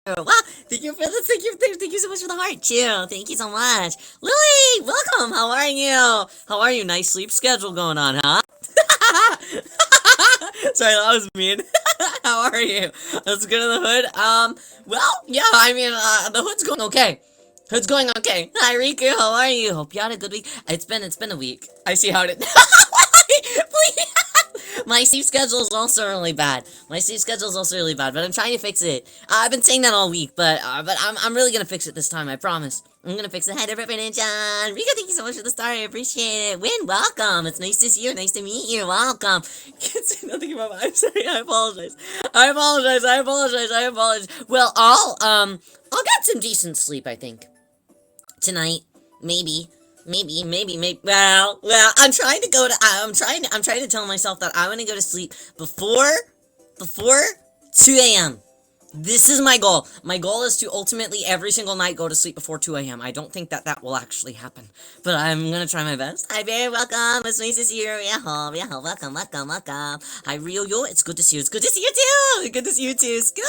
Wow, thank you for the thank you so much for the heart too. Thank you so much. Lily, welcome. How are you? How are you? Nice sleep schedule going on, huh? Sorry, that was mean. How are you? Let's go to the hood. Well, yeah, I mean, the hood's going okay. Hood's going okay. Hi, Riku. How are you? Hope you had a good week. It's been a week. I see how it. Please. My sleep schedule is also really bad. My sleep schedule is also really bad, but I'm trying to fix it. I've been saying that all week, but I'm really gonna fix it this time. I promise. I'm gonna fix it. Hi, Ripper Ninja. Rika, thank you so much for the star. I appreciate it. Win, welcome. It's nice to see you. Nice to meet you. Welcome. Can't say nothing about my. I'm sorry. I apologize. I apologize. I apologize. I apologize. Well, I'll get some decent sleep. I think tonight, maybe. Maybe. Well, I'm trying to tell myself that I want to go to sleep before 2 a.m. This is my goal. My goal is to ultimately every single night go to sleep before 2 a.m. I don't think that will actually happen, but I'm gonna try my best. Hi, very welcome. It's nice to see you. Yeah, welcome. Hi, Ryo. It's good to see you. It's good to see you too. Good to see you too. Scooter,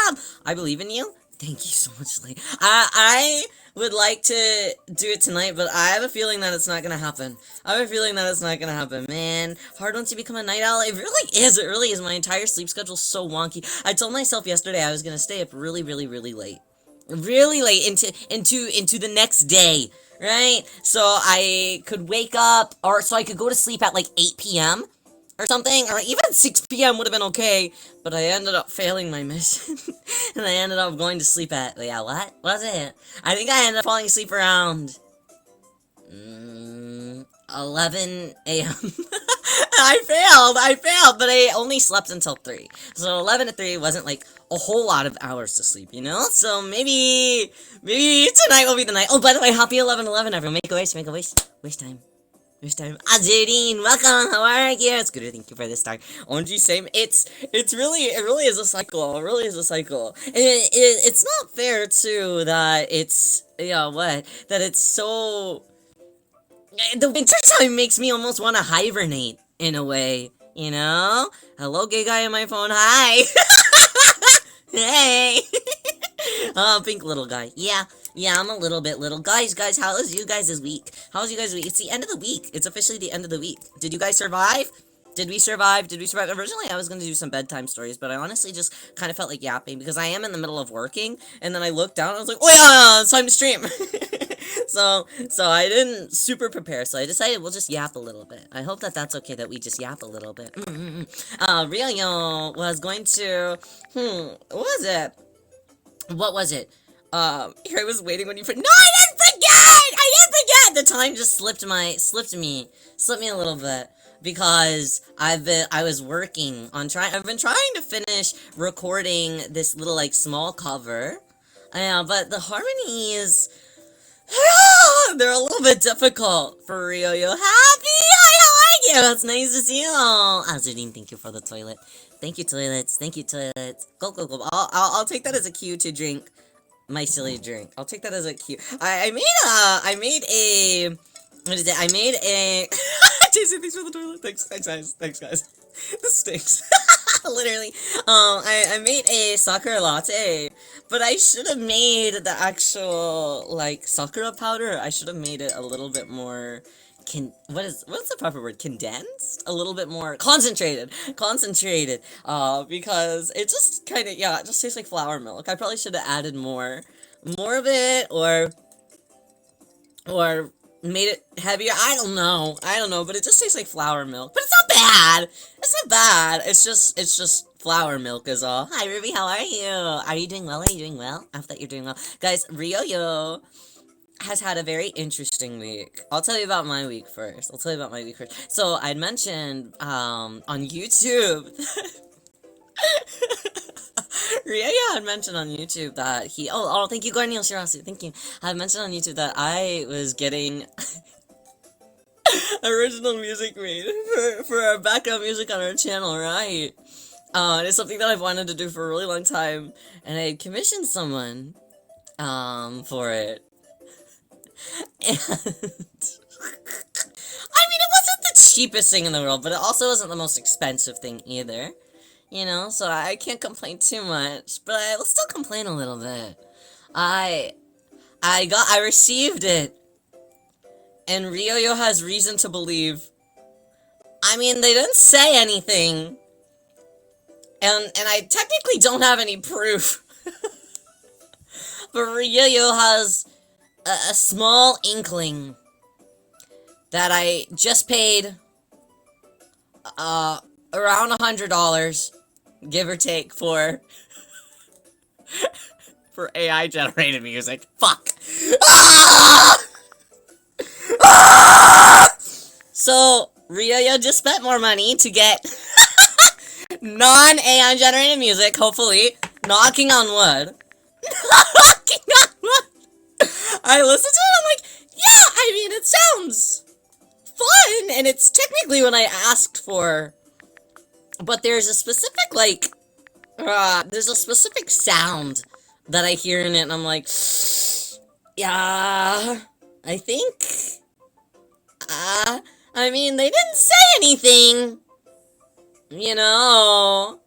welcome. I believe in you. Thank you so much, Lee. I would like to do it tonight, but I have a feeling that it's not gonna happen. Man. Hard once you become a night owl. It really is. It really is. My entire sleep schedule's so wonky. I told myself yesterday I was gonna stay up really, really, really late. Really late into the next day. Right? So I could wake up, or so I could go to sleep at like 8 p.m. or something, or even 6 p.m. would have been okay, but I ended up failing my mission, and I ended up going to sleep at, yeah, what was it? I think I ended up falling asleep around 11 a.m. I failed, but I only slept until 3. So 11 to 3 wasn't like a whole lot of hours to sleep, you know? So maybe tonight will be the night. Oh, by the way, happy 11/11, everyone. Make a wish. Wish time. Azurine, welcome. How are you? It's good. Thank you for this star. OMG, same. It really is a cycle. It really is a cycle. It's not fair too that it's that it's so. The winter time makes me almost want to hibernate in a way. You know? Hello, gay guy on my phone. Hi. Hey. Oh, pink little guy. Yeah, I'm a little bit little. Guys, how was you guys' week? How's you guys' week? It's the end of the week. It's officially the end of the week. Did you guys survive? Did we survive? Originally, I was going to do some bedtime stories, but I honestly just kind of felt like yapping because I am in the middle of working, and then I looked down and I was like, oh yeah, it's time to stream. so I didn't super prepare, so I decided we'll just yap a little bit. I hope that that's okay that we just yap a little bit. Rio was going to, what was it? Here I was waiting when you no, I didn't forget! The time just slipped me a little bit because I was working on I've been trying to finish recording this little like small cover. But the harmonies, they're a little bit difficult for Rio. Happy, how are you? It's nice to see you. Azudine, thank you for the toilet. Thank you, toilets. Go. I'll take that as a cue to drink my silly drink. I'll take that as a cue. I made a what is it? I made a Jason, thanks for the toilet. Thanks guys. This stinks. Literally. I made a sakura latte, but I should have made the actual like sakura powder. I should have made it a little bit more what's the proper word? Condensed? A little bit more concentrated. Because it just kind of, it just tastes like flour milk. I probably should have added more of it, or made it heavier. I don't know, but it just tastes like flour milk. But it's not bad. It's just flour milk is all. Hi, Ruby, how are you? Are you doing well? I hope that you're doing well. Guys, Ryo has had a very interesting week. I'll tell you about my week first. So, I'd mentioned, on YouTube, Ryo had mentioned on YouTube that thank you, Guardian Shirasu, thank you. I had mentioned on YouTube that I was getting original music made for our background music on our channel, right? It's something that I've wanted to do for a really long time, and I commissioned someone, for it. And I mean, it wasn't the cheapest thing in the world, but it also wasn't the most expensive thing either. you know, so I can't complain too much, but I will still complain a little bit. I I received it, and Ryoyo has reason to believe. I mean, they didn't say anything, and I technically don't have any proof, but Ryoyo has a small inkling that I just paid, around $100, give or take, for AI generated music. Fuck. Ah! Ah! So Ryoyo just spent more money to get non-AI generated music, hopefully. Knocking on wood. Knocking on wood. I listened to it, I'm like, yeah, I mean, it sounds fun, and it's technically what I asked for. But there's a specific, like, there's a specific sound that I hear in it, and I'm like, yeah, I think, I mean, they didn't say anything, you know,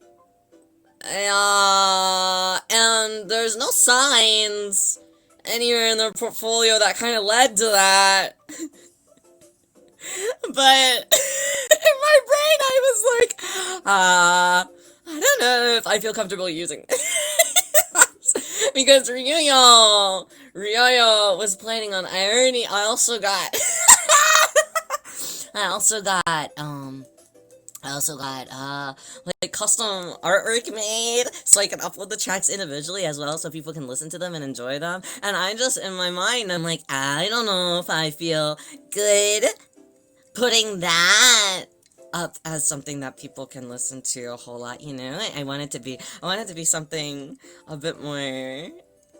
and there's no signs anywhere in their portfolio that kind of led to that. But in my brain, I was like, I don't know if I feel comfortable using because Ryoyo was planning on. I also got like custom artwork made so I can upload the tracks individually as well so people can listen to them and enjoy them. And I just, in my mind, I'm like, I don't know if I feel good putting that up as something that people can listen to a whole lot, you know? I want it to be something a bit more,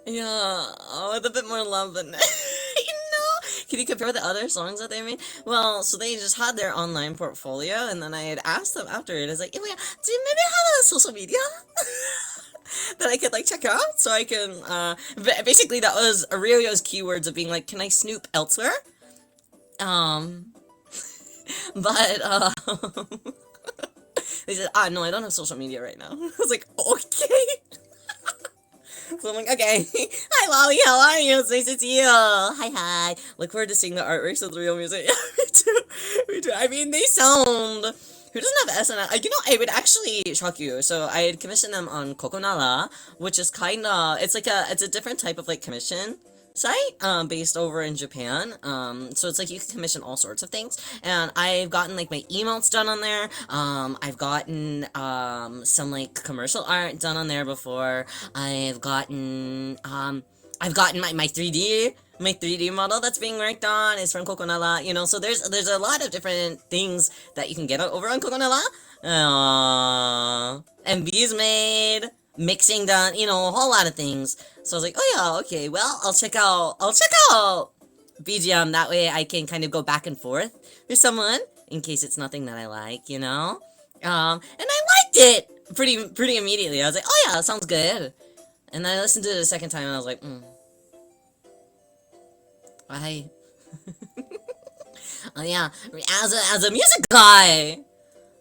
yeah, with a bit more love than, you know? Can you compare the other songs that they made? Well, so they just had their online portfolio, and then I had asked them after it, I was like, oh yeah, do you maybe have a social media? That I could, like, check out, so I can, basically that was Aurelio's keywords of being like, can I snoop elsewhere? But, they said, no, I don't have social media right now. I was like, okay. So I'm like, okay. Hi, Lolly, how are you? It's nice to see you. Hi. Look forward to seeing the artworks of the real music. Yeah, me too. I mean, they sound... Who doesn't have SNS? You know, I would actually shock you. So I had commissioned them on Coconala, which is kinda... It's a different type of, like, commission site, based over in Japan. So it's like you can commission all sorts of things, and I've gotten, like, my emotes done on there. I've gotten, some, like, commercial art done on there before. I've gotten my 3D model that's being worked on is from Coconala, you know, so there's a lot of different things that you can get over on Coconala. MVs made, mixing done, you know, a whole lot of things. So I was like, oh yeah, okay, well, I'll check out BGM, that way I can kind of go back and forth with someone, in case it's nothing that I like, you know? And I liked it pretty immediately. I was like, oh yeah, that sounds good. And then I listened to it a second time, and I was like, I... Oh yeah, as a music guy,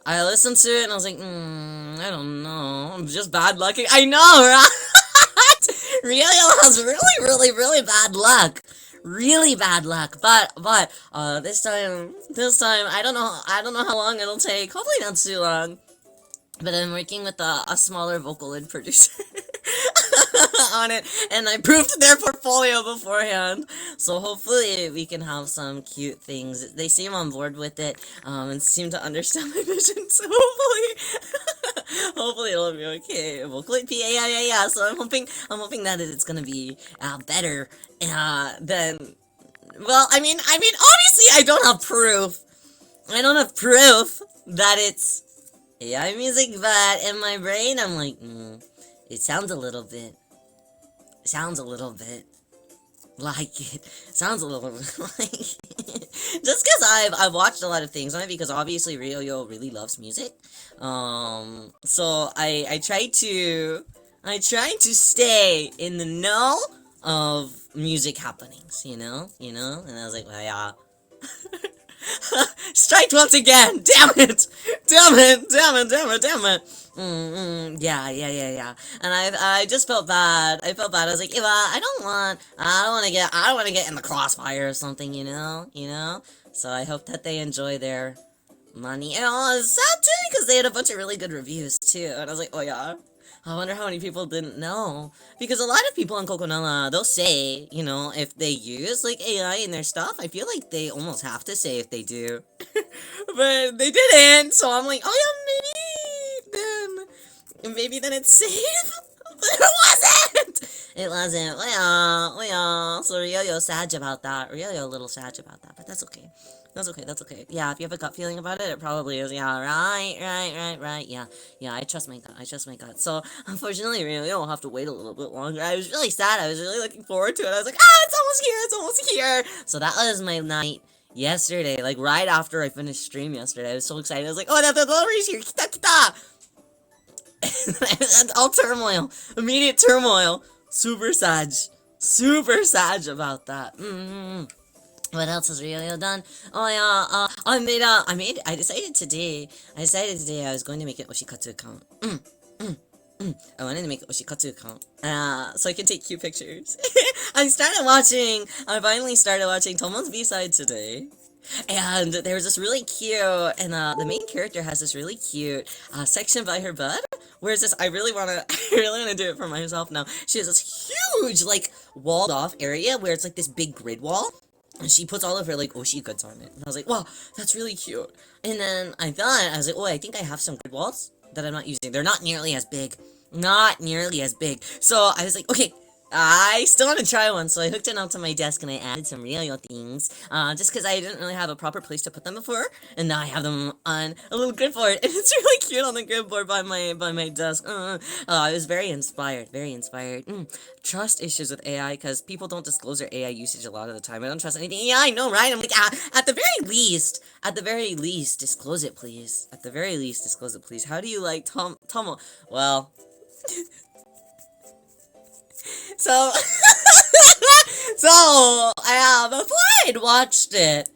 I listened to it, and I was like, I don't know, I'm just bad lucking. I know, right? Ryoyo has really bad luck. Really bad luck. But this time, I don't know how long it'll take. Hopefully not too long. But I'm working with a smaller Vocaloid producer on it, and I proved their portfolio beforehand. So hopefully we can have some cute things. They seem on board with it, and seem to understand my vision. So hopefully it'll be okay. Vocaloid PA, yeah. So I'm hoping that it's gonna be better than. Well, I mean, obviously I don't have proof. That it's AI music, but in my brain, I'm like, it sounds a little bit like it. Sounds a little bit like it. Just because I've watched a lot of things on it, because obviously Ryoyo really loves music. So I try to stay in the know of music happenings, you know? And I was like, well, yeah. Striked once again! Damn it! Damn it! Damn it! Damn it! Damn it! Yeah. And I just felt bad. I felt bad. I was like, Eva, I don't want to get in the crossfire or something, you know. So I hope that they enjoy their money. And it's sad too because they had a bunch of really good reviews too. And I was like, oh yeah. I wonder how many people didn't know. Because a lot of people on Coconella, they'll say, if they use, like, AI in their stuff, I feel like they almost have to say if they do. But they didn't, so I'm like, oh yeah, maybe then it's safe. But it wasn't! It wasn't. Well, so Ryoyo's sad about that. Ryoyo a little sad about that, but that's okay. That's okay. Yeah, if you have a gut feeling about it probably is. Yeah, right. Yeah, I trust my gut. So, unfortunately, Ryoyo will have to wait a little bit longer. I was really sad. I was really looking forward to it. I was like, it's almost here. So that was my night yesterday, like right after I finished stream yesterday. I was so excited. I was like, oh, the delivery's here. Kita! And all turmoil. Immediate turmoil. Super sad about that. What else has Ryoyo done? Oh yeah, I decided today I was going to make an Oshikatsu account. I wanted to make an Oshikatsu account. So I can take cute pictures. I finally started watching Tomon's B-side today. And there was this really cute, and the main character has this really cute section by her butt. Whereas this, I really wanna do it for myself now. She has this huge, like, walled off area where it's like this big grid wall. And she puts all of her, like, Oshi goods on it. And I was like, wow, that's really cute. And then I was like, oh, I think I have some grid walls that I'm not using. They're not nearly as big. So I was like, okay, I still want to try one. So I hooked it onto my desk and I added some Ryoyo things. Just because I didn't really have a proper place to put them before. And now I have them on a little grid board. And it's really cute on the grid board by my desk. I was very inspired. Trust issues with AI because people don't disclose their AI usage a lot of the time. I don't trust anything. Yeah, I know, right? I'm like, at the very least, disclose it, please. How do you like Tomo? Well... So, before I'd watched it,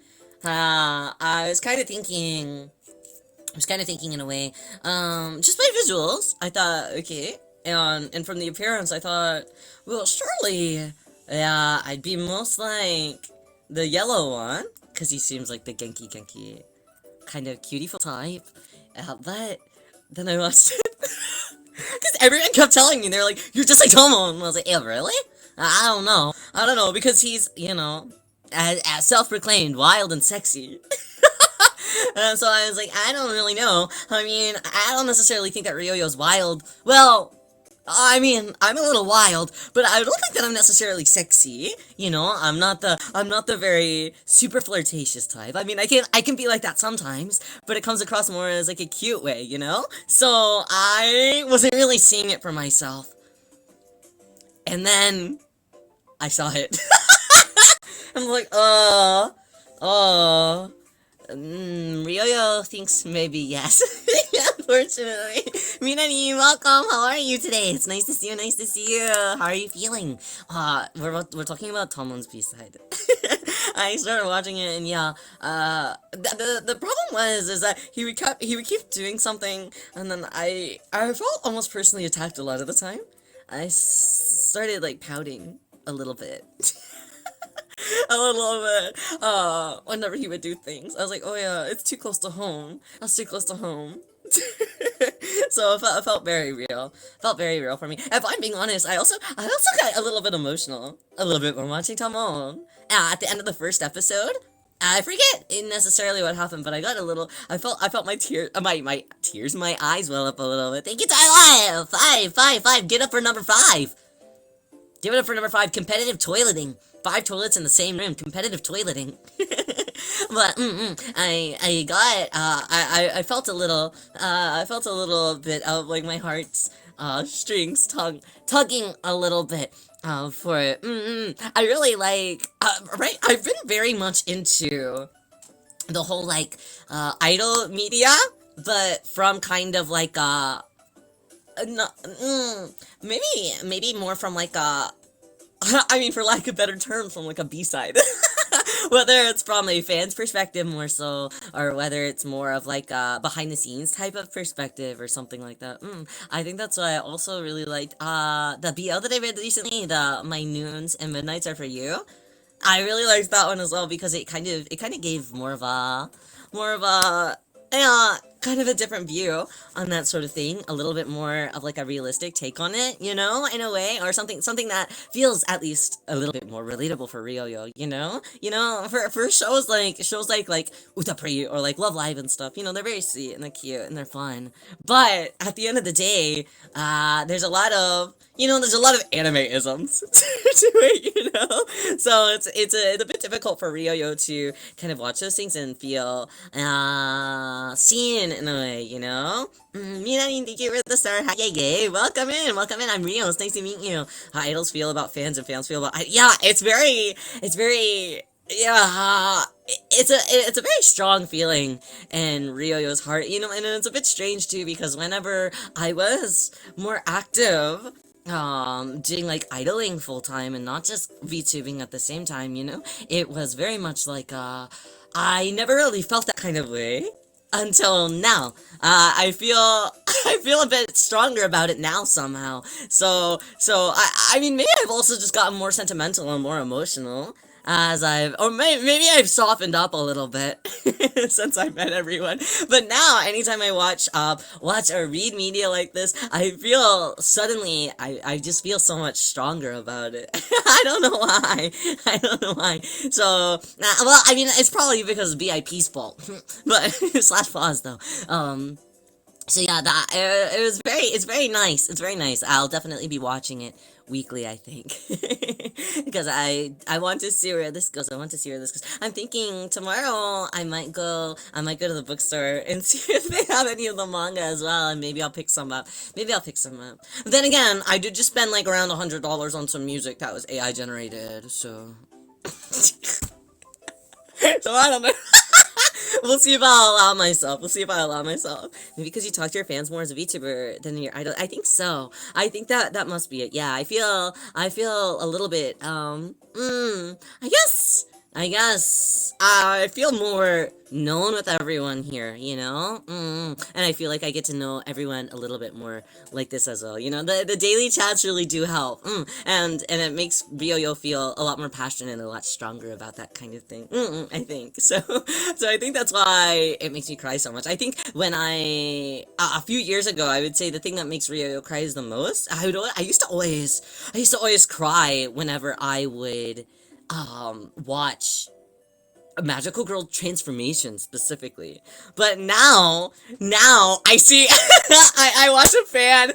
I was kind of thinking in a way, just by visuals, I thought, okay, and from the appearance, I thought, well, surely, yeah, I'd be most like the yellow one, because he seems like the Genki kind of cutieful type, but then I watched it. Because everyone kept telling me, they're like, you're just like Tomo, and I was like, yeah, really? I don't know, because he's, as self-proclaimed, wild and sexy. And so I was like, I don't really know. I mean, I don't necessarily think that Ryoyo's wild. Well, I mean, I'm a little wild, but I don't think that I'm necessarily sexy. I'm not the very super flirtatious type. I mean, I can be like that sometimes, but it comes across more as like a cute way, So I wasn't really seeing it for myself. And then I saw it. I'm like, Ryoyo thinks maybe yes. Unfortunately. Minani, welcome. How are you today? It's nice to see you. How are you feeling? We're talking about Tomon's B-side. I started watching it, and yeah, the problem is that he would keep doing something, and then I felt almost personally attacked a lot of the time. I started like pouting a little bit. Whenever he would do things. I was like, oh yeah, it's too close to home. That's too close to home. So it felt very real. Felt very real for me. If I'm being honest, I also got a little bit emotional. A little bit when watching Tomon. At the end of the first episode, I forget necessarily what happened, but I got a little. I felt my tears, my eyes well up a little bit. Thank you, Tyler. 5. Get up for number 5. Give it up for number 5. Competitive toileting. 5 toilets in the same room. Competitive toileting. But I felt a little bit of like my heart's strings tugging a little bit for it. I really like right. I've been very much into the whole like idol media, but from kind of like maybe more from like I mean, for lack of better terms, from like a B-side. Whether it's from a fan's perspective more so, or whether it's more of like a behind the scenes type of perspective or something like that. I think that's why I also really liked the BL that I read recently, the My Noons and Midnights Are For You. I really liked that one as well because it kind of gave more of a kind of a different view on that sort of thing, a little bit more of like a realistic take on it, in a way, or something that feels at least a little bit more relatable for Ryoyo, for shows like Utapri or like Love Live and stuff, they're very sweet and they're cute and they're fun. But at the end of the day, there's a lot of anime isms to it. So it's a bit difficult for Ryoyo to kind of watch those things and feel seen in a way. Mina, thank you for the star. Hi, yay. Welcome in. I'm Rio. It's nice to meet you. How idols feel about fans and fans feel about. Yeah, it's very. Yeah, it's a very strong feeling in Ryoyo's heart, and it's a bit strange too because whenever I was more active, doing like idling full time and not just VTubing at the same time, it was very much like I never really felt that kind of way until now. I feel I feel a bit stronger about it now somehow. So I mean maybe I've also just gotten more sentimental and more emotional as maybe I've softened up a little bit since I met everyone. But now, anytime I watch or read media like this, I feel suddenly, I just feel so much stronger about it. I don't know why. I don't know why. So, well, I mean, it's probably because of BIP's fault. But, slash pause though. So yeah, it's very nice. It's very nice. I'll definitely be watching it weekly, I think. Because I want to see where this goes. I'm thinking tomorrow I might go to the bookstore and see if they have any of the manga as well, and maybe I'll pick some up. Then again, I did just spend like around $100 on some music that was AI generated, so so I don't know. We'll see if I'll allow myself. Maybe because you talk to your fans more as a VTuber than your idol. I think so. I think that must be it. Yeah, I feel a little bit, I feel more known with everyone here, and I feel like I get to know everyone a little bit more like this as well. The daily chats really do help, and it makes Ryoyo feel a lot more passionate and a lot stronger about that kind of thing. I think so. So I think that's why it makes me cry so much. I think when a few years ago, I would say the thing that makes Ryoyo cry is the most. I used to always cry whenever I would watch a magical girl transformation specifically. But now I see I watch a fan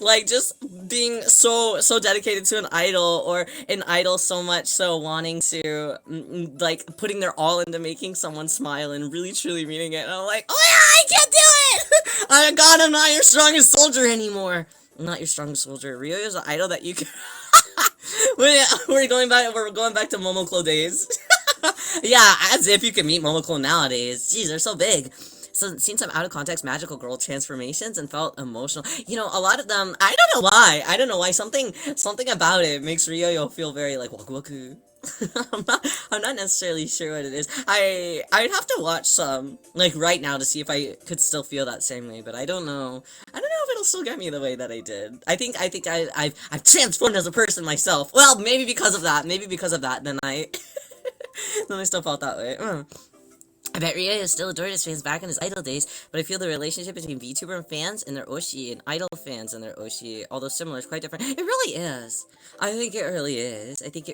like just being so dedicated to an idol, or an idol so much so wanting to like putting their all into making someone smile and really truly meaning it, and I'm like, oh yeah, I can't do it. Oh god, I'm not your strongest soldier anymore. I'm not your strongest soldier. Ryo is an idol that you can we're going back to Momoclo days. Yeah, as if you can meet Momoclo nowadays. Jeez, they're so big. So, seen some out of context magical girl transformations and felt emotional. A lot of them, I don't know why. Something about it makes Ryoyo feel very like waku waku. I'm not necessarily sure what it is. I'd have to watch some like right now to see if I could still feel that same way, but I don't know. I don't know if it'll still get me the way that I did. I think I've transformed as a person myself. Well, maybe because of that. Then I then I still felt that way. I bet Ryoyo still adored his fans back in his idol days, but I feel the relationship between VTuber fans and their Oshi and idol fans and their Oshi, although similar, is quite different. It really is. I think it really is. I think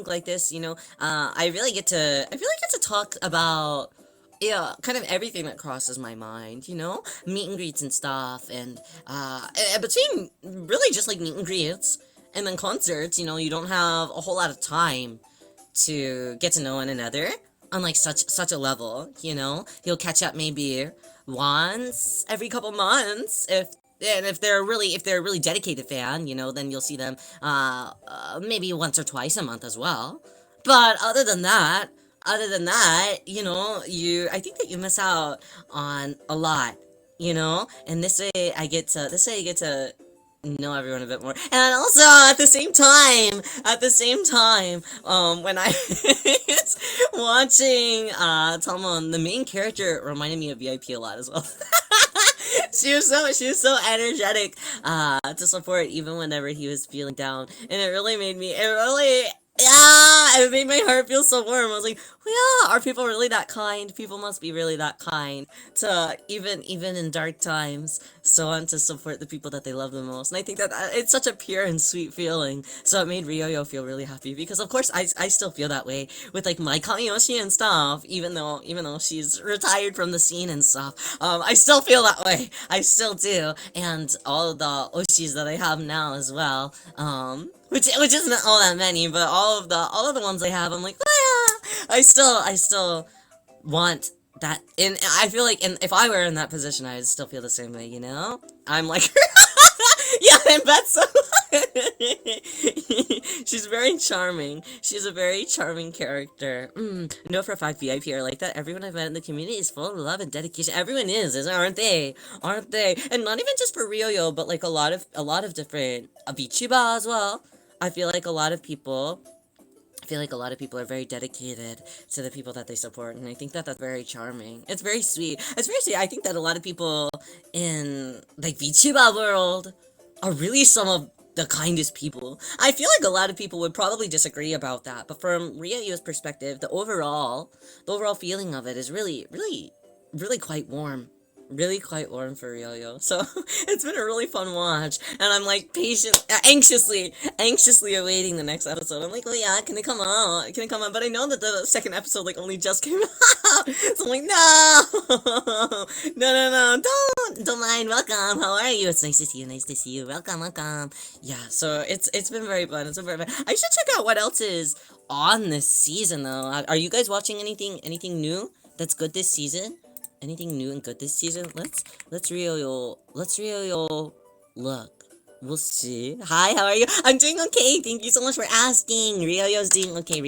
like this, I really get to talk about, yeah, kind of everything that crosses my mind, meet and greets and stuff, and between really just like meet and greets and then concerts, you don't have a whole lot of time to get to know one another on like such a level, you'll catch up maybe once every couple months if they're a really dedicated fan, then you'll see them maybe once or twice a month as well. But other than that, I think that you miss out on a lot, and this way I get to know everyone a bit more. And also at the same time, when I was watching Talmon, the main character reminded me of VIP a lot as well. She was so energetic to support even whenever he was feeling down. And it made my heart feel so warm. I was like, well, yeah, are people really that kind? People must be really that kind to even in dark times, so on, to support the people that they love the most. And I think that it's such a pure and sweet feeling. So it made Ryoyo feel really happy because of course I still feel that way with like my Kamiyoshi and stuff. Even though she's retired from the scene and stuff, I still feel that way. I still do, and all of the Oshis that I have now as well. Which isn't all that many, but all of the ones I have, I'm like, oh, yeah. I still want that. And I feel like, if I were in that position, I'd still feel the same way. You know, I'm like, yeah, and Betsu. She's very charming. She's a very charming character. No, for a fact, VIP are like that. Everyone I've met in the community is full of love and dedication. Everyone aren't they? Aren't they? And not even just for Ryoyo, but like a lot of different Abichiba as well. I feel like a lot of people are very dedicated to the people that they support, and I think that that's very charming. It's very sweet. It's very sweet. I think that a lot of people in like VTuber world are really some of the kindest people. I feel like a lot of people would probably disagree about that, but from Ryoyo's perspective, the overall feeling of it is really, really, really quite warm. Really quite warm for Ryoyo. So it's been a really fun watch, and I'm like anxiously awaiting the next episode. I'm like, oh yeah, can it come out? Can it come out? But I know that the second episode like only just came out, so I'm like, no, don't mind. Welcome. How are you? It's nice to see you. Nice to see you. Welcome. Yeah. So it's been very fun. It's been very fun. I should check out what else is on this season though. Are you guys watching anything new that's good this season? Anything new and good this season? Let's Ryoyo look. We'll see. Hi, how are you? I'm doing okay. Thank you so much for asking. Ryoyo's doing okay.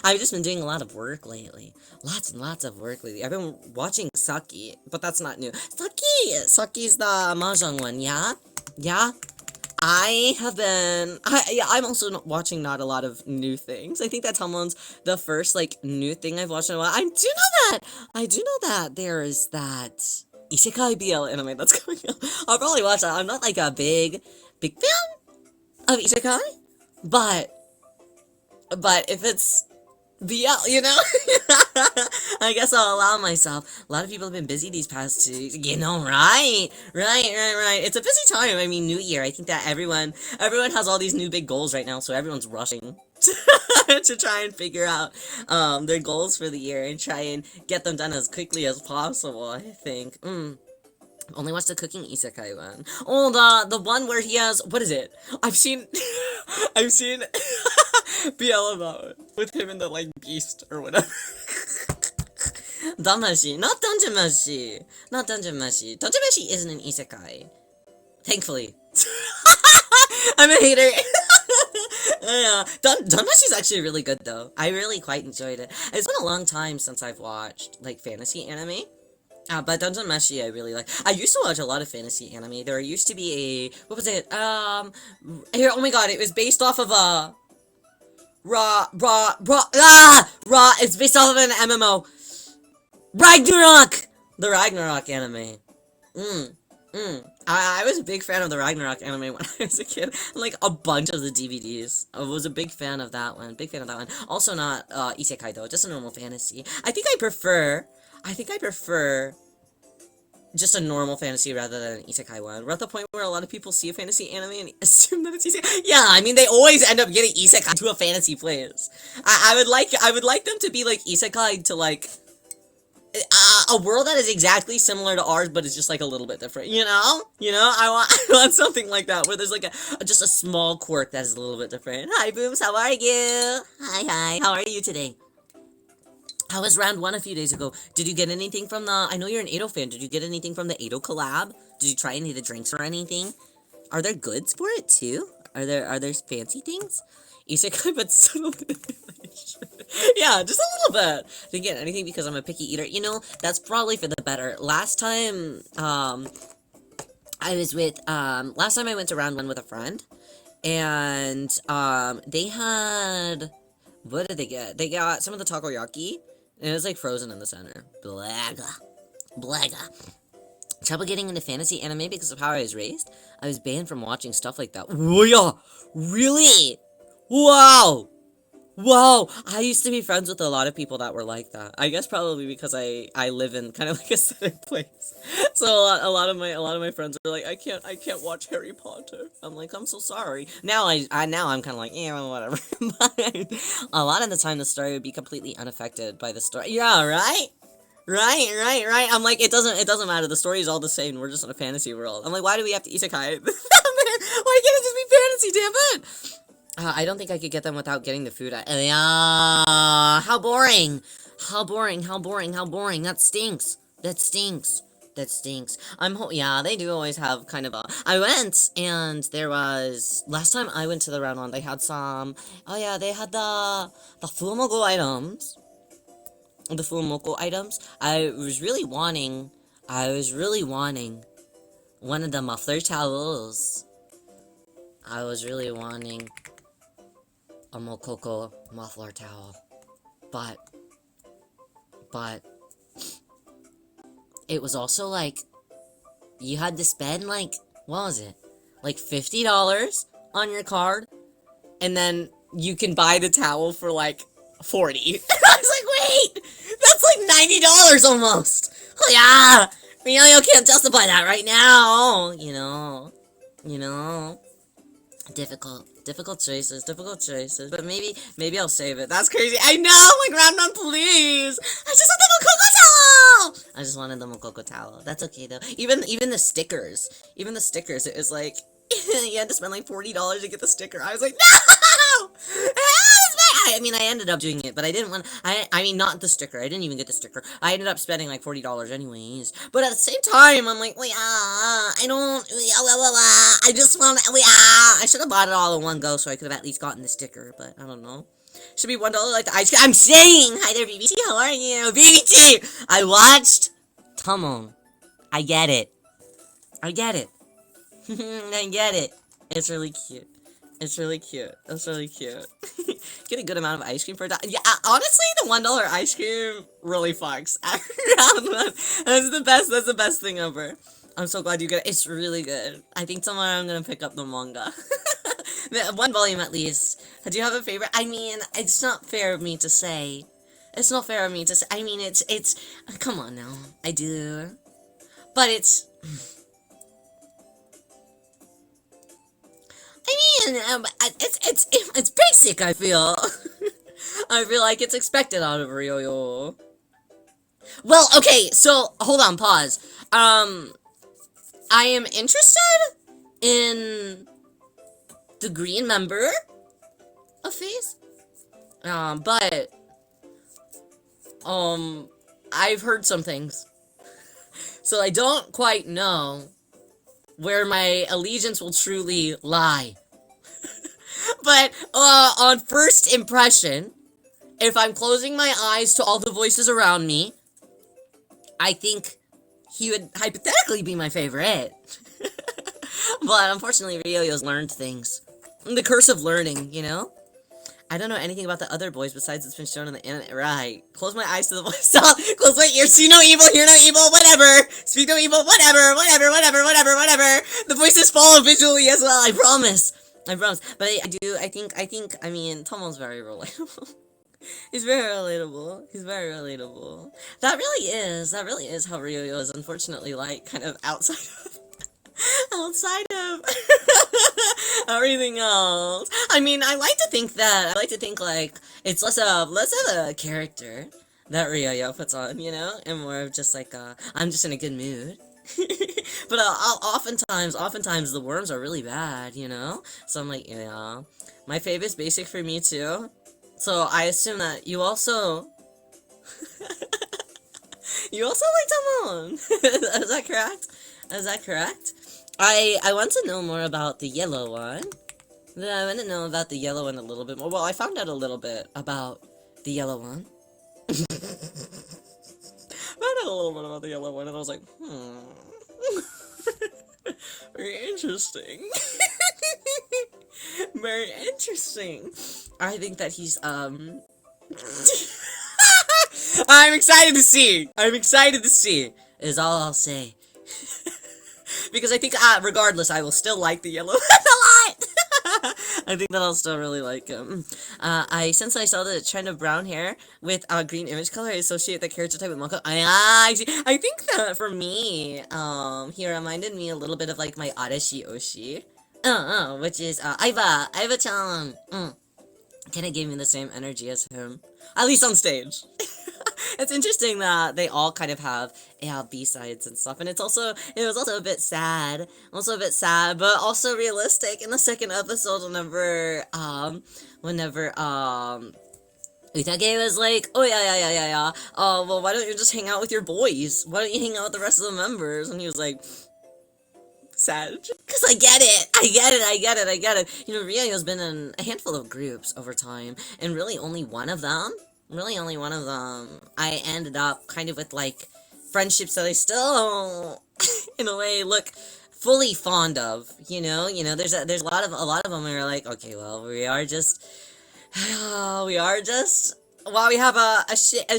I've just been doing a lot of work lately. Lots and lots of work lately. I've been watching Saki, but that's not new. Saki's the mahjong one, yeah? Yeah? I'm also watching not a lot of new things. I think that Tomon's the first, like, new thing I've watched in a while. I do know that there is that Isekai BL anime that's coming out. I'll probably watch that. I'm not, like, a big fan of Isekai, but if it's BL, you know? I guess I'll allow myself. A lot of people have been busy these past 2 weeks. You know, right. It's a busy time. I mean, New Year. I think that everyone has all these new big goals right now, so everyone's rushing to try and figure out their goals for the year and try and get them done as quickly as possible, I think. Only watched the cooking isekai one. Oh, the one where he has, what is it? I've seen BL about it with him and the like beast or whatever. Damashi, not Dungeon Mashi. Dungeon Mashi isn't an isekai. Thankfully. I'm a hater. Yeah, Danmashi's actually really good though. I really quite enjoyed it. It's been a long time since I've watched like fantasy anime. But Dungeon Meshi I really like. I used to watch a lot of fantasy anime. There used to be what was it? Here, oh my god, it was based off of a it's based off of an MMO. Ragnarok! The Ragnarok anime. I was a big fan of the Ragnarok anime when I was a kid. Like, a bunch of the DVDs. I was a big fan of that one. Also not, isekai though, just a normal fantasy. I think I prefer just a normal fantasy rather than an isekai one. We're at the point where a lot of people see a fantasy anime and assume that it's isekai. Yeah, I mean, they always end up getting isekai to a fantasy place. I would like them to be, like, isekai to, like, a world that is exactly similar to ours, but it's just like a little bit different, you know? I want something like that, where there's like just a small quirk that is a little bit different. Hi, Booms, how are you? Hi, how are you today? How was round 1 a few days ago? Did you get anything from the, I know you're an Ado fan, did you get anything from the Ado collab? Did you try any of the drinks or anything? Are there goods for it too? Are there fancy things? Isekai, but subtle manipulation. Yeah, just a little bit. Didn't get anything because I'm a picky eater. You know, that's probably for the better. Last time, I I was with, last time I went to round one with a friend, and, they had, what did they get? They got some of the takoyaki, and it was, like, frozen in the center. Blaga. Blaga. Trouble getting into fantasy anime because of how I was raised. I was banned from watching stuff like that. Yeah, really? Wow! Wow! I used to be friends with a lot of people that were like that. I guess probably because I live in kind of like a certain place. So a lot of my friends are like, I can't watch Harry Potter. I'm like, I'm so sorry. Now now I'm kind of like, yeah, well, whatever. But a lot of the time the story would be completely unaffected by the story. Yeah, right? Right. I'm like, it doesn't matter. The story is all the same. We're just in a fantasy world. I'm like, why do we have to isekai? Why can't it just be fantasy, damn it? I don't think I could get them without getting the food. How boring. How boring. That stinks. Yeah, they do always have kind of a... I went, and there was... Last time I went to the round one, they had some... Oh yeah, they had the Fumogo items. The Fumoko items. I was really wanting one of the muffler towels. I was really wanting a Mokoko muffler towel. But it was also like, you had to spend like, what was it? Like $50 on your card, and then you can buy the towel for like 40. I was like, wait! That's like $90 almost! Oh yeah! You can't justify that right now! You know? Difficult choices, but maybe I'll save it. That's crazy. I know! Like, round one, please! I just wanted the Mokoko towel. That's okay, though. Even the stickers. It was like, you had to spend like $40 to get the sticker. I was like, no! I mean, I ended up doing it, but I didn't want... I mean, not the sticker. I didn't even get the sticker. I ended up spending like $40 anyways. But at the same time, I'm like, I don't... I just want... I should have bought it all in one go so I could have at least gotten the sticker, but I don't know. Should be $1 like the ice cream. I'm saying! Hi there, BBT. How are you? BBT! I watched Tamon. I get it. I get it. It's really cute. Get a good amount of ice cream for a dollar. Yeah, honestly, the $1 ice cream really fucks. That's the best thing ever. I'm so glad you get it. It's really good. I think tomorrow I'm gonna pick up the manga. One volume at least. Do you have a favorite? I mean, it's not fair of me to say. I mean, it's. Come on now. I do. But it's. I mean, it's basic, I feel. I feel like it's expected out of Ryoyo. Well, okay, so, hold on, pause. I am interested in the green member of FaZe. But, I've heard some things. So I don't quite know where my allegiance will truly lie. But, on first impression, if I'm closing my eyes to all the voices around me, I think he would hypothetically be my favorite. But unfortunately, Ryoyo's learned things. The curse of learning, you know? I don't know anything about the other boys besides it's been shown in the internet. Right. Close my eyes to the voice. Stop. Close my ears. See no evil, hear no evil, whatever. Speak no evil, whatever. The voices follow visually as well, I promise. But I mean, Tomo's very relatable. He's very relatable. That really is how Ryoyo is, unfortunately, like, kind of outside of everything else. I mean, I like to think like it's less of a character that Ryoyo puts on, you know, and more of just like I'm just in a good mood. But oftentimes the worms are really bad, you know. So I'm like, yeah, my favorite's basic for me too. So I assume that you also like Tamon. Is that correct? I want to know more about the yellow one. I want to know about the yellow one a little bit more. Well, I found out a little bit about the yellow one. And I was like, Very interesting. Very interesting. I think that he's I'm excited to see. I'm excited to see. Is all I'll say. Because I think, regardless, I will still like the yellow a lot. I think that I'll still really like him. Since I saw the trend of brown hair with green image color, I associate the character type with Mako. I see. I think that for me, he reminded me a little bit of like my Arashi Oshi. Which is Aiba-chan. Kind of gave me the same energy as him, at least on stage. It's interesting that they all kind of have B-sides and stuff, and it was also a bit sad, but also realistic. In the second episode, whenever Utage was like, oh yeah, well, why don't you just hang out with your boys? Why don't you hang out with the rest of the members? And he was like, sad. Because I get it. You know, Ryoyo's been in a handful of groups over time, and really only one of them, I ended up kind of with, like, friendships that I still, in a way, look fully fond of, you know, there's a lot of them where you're like, okay, well, we have a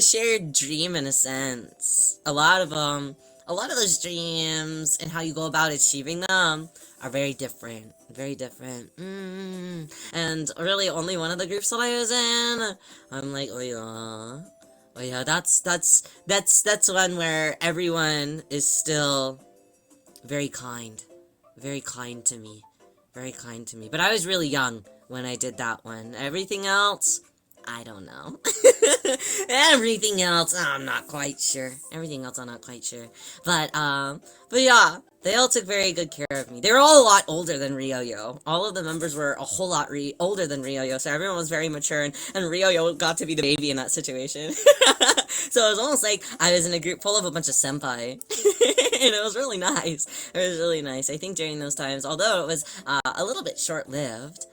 shared dream in a sense. A lot of those dreams and how you go about achieving them are very different. And really only one of the groups that I was in, I'm like, oh yeah, that's one where everyone is still very kind to me. But I was really young when I did that one. Everything else, I don't know. Everything else, I'm not quite sure. But yeah, they all took very good care of me. They were all a lot older than Ryoyo. All of the members were a whole lot older than Ryoyo, so everyone was very mature, and Ryoyo got to be the baby in that situation. So it was almost like I was in a group full of a bunch of senpai. And it was really nice. I think during those times, although it was a little bit short-lived,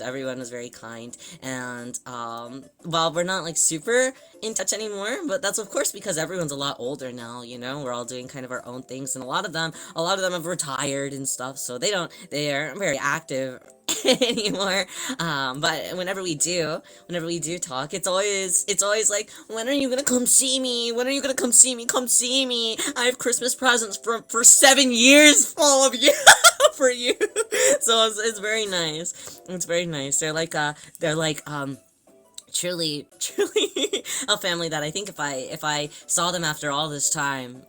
everyone was very kind, and while we're not like super in touch anymore, but that's of course because everyone's a lot older now, you know, we're all doing kind of our own things, and a lot of them have retired and stuff, so they aren't very active anymore. But whenever we do talk, it's always like, when are you gonna come see me? Come see me. I have Christmas presents for 7 years full of you. For you. So it's very nice. They're like truly a family that I think if I saw them after all this time,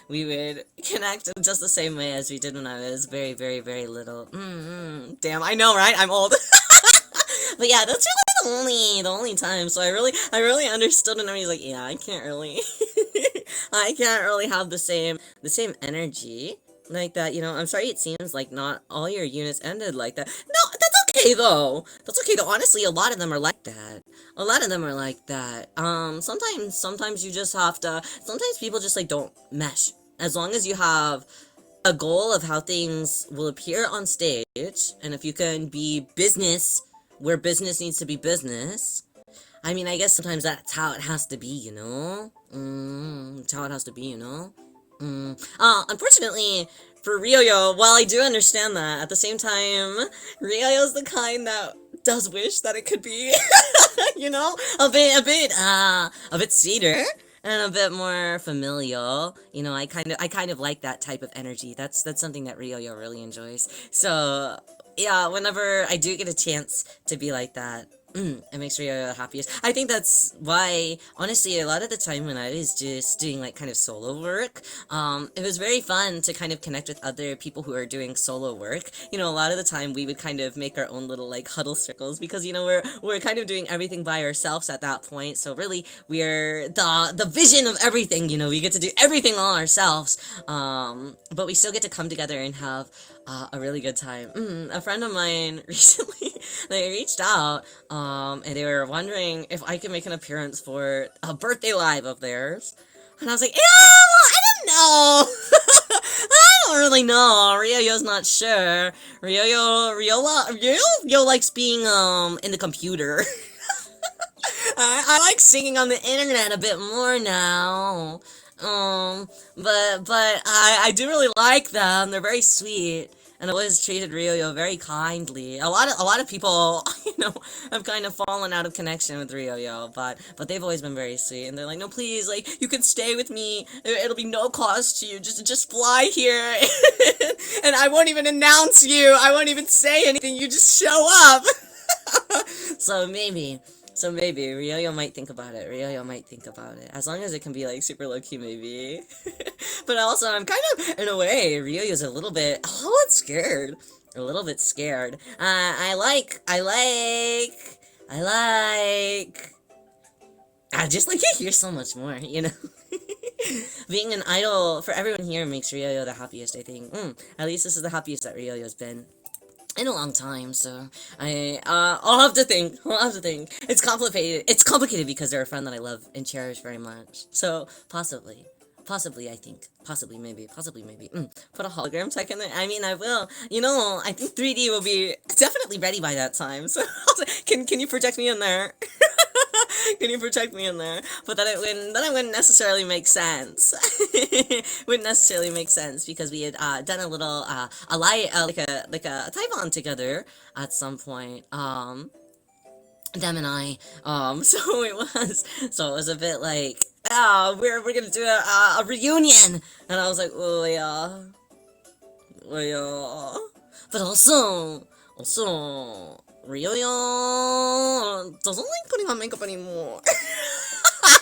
we would connect in just the same way as we did when I was very, very, very little. Damn, I know, right? I'm old. But yeah, that's really the only time. So I really understood when I was like, yeah, I can't really have the same energy like that, you know. I'm sorry it seems like not all your units ended like that. No, that's okay though. Honestly, a lot of them are like that. Sometimes you just have to, sometimes people just like don't mesh. As long as you have a goal of how things will appear on stage, and if you can be business where business needs to be business, I mean, I guess sometimes that's how it has to be, you know? Unfortunately, for Ryoyo, while I do understand that, at the same time, Ryoyo's the kind that does wish that it could be, you know, a bit sweeter and a bit more familial. You know, I kind of like that type of energy. That's something that Ryoyo really enjoys. So, yeah, whenever I do get a chance to be like that, it makes me the happiest. I think that's why, honestly, a lot of the time when I was just doing, like, kind of solo work, it was very fun to kind of connect with other people who are doing solo work. You know, a lot of the time we would kind of make our own little, like, huddle circles, because, you know, we're kind of doing everything by ourselves at that point, so really, we're the vision of everything, you know, we get to do everything all ourselves, but we still get to come together and have a really good time. A friend of mine recently, they reached out, and they were wondering if I could make an appearance for a birthday live of theirs. And I was like, yeah, well, I don't know. I don't really know. Ryoyo's not sure. Ryo likes being, in the computer. I like singing on the internet a bit more now. But I do really like them. They're very sweet. And I always treated Ryoyo very kindly. A lot of people, have kind of fallen out of connection with Ryoyo, but they've always been very sweet. And they're like, no, please, like you can stay with me. It'll be no cost to you. Just fly here, and I won't even announce you. I won't even say anything. You just show up. So maybe Ryoyo might think about it. Ryoyo might think about it. As long as it can be like super low key, maybe. But also, I'm kind of, in a way, Ryoyo's a little bit scared. A little bit scared. I just like it here so much more, Being an idol for everyone here makes Ryoyo the happiest, I think. At least this is the happiest that Ryoyo's been in a long time, so I'll have to think. It's complicated. It's complicated because they're a friend that I love and cherish very much. So possibly, I think, possibly, maybe. Put a hologram tech in there. I mean, I will. I think 3D will be definitely ready by that time. So can you project me in there? Can you protect me in there? But then it wouldn't necessarily make sense. Wouldn't necessarily make sense because we had done a little like a Taiwan together at some point. Them and I. So it was a bit like, we're gonna do a reunion, and I was like, oh yeah, but also. Ryoyo doesn't like putting on makeup anymore.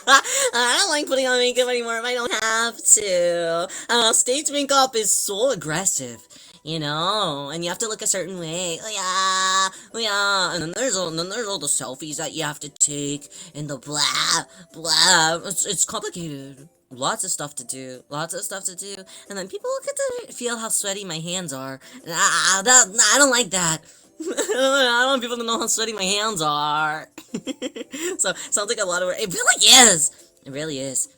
I don't like putting on makeup anymore if I don't have to. Stage makeup is so aggressive, and you have to look a certain way. Oh yeah, and then there's all the selfies that you have to take, and the blah blah. It's complicated. Lots of stuff to do, and then people get to feel how sweaty my hands are. I don't like that. I don't want people to know how sweaty my hands are. So it sounds like a lot of work. It really is.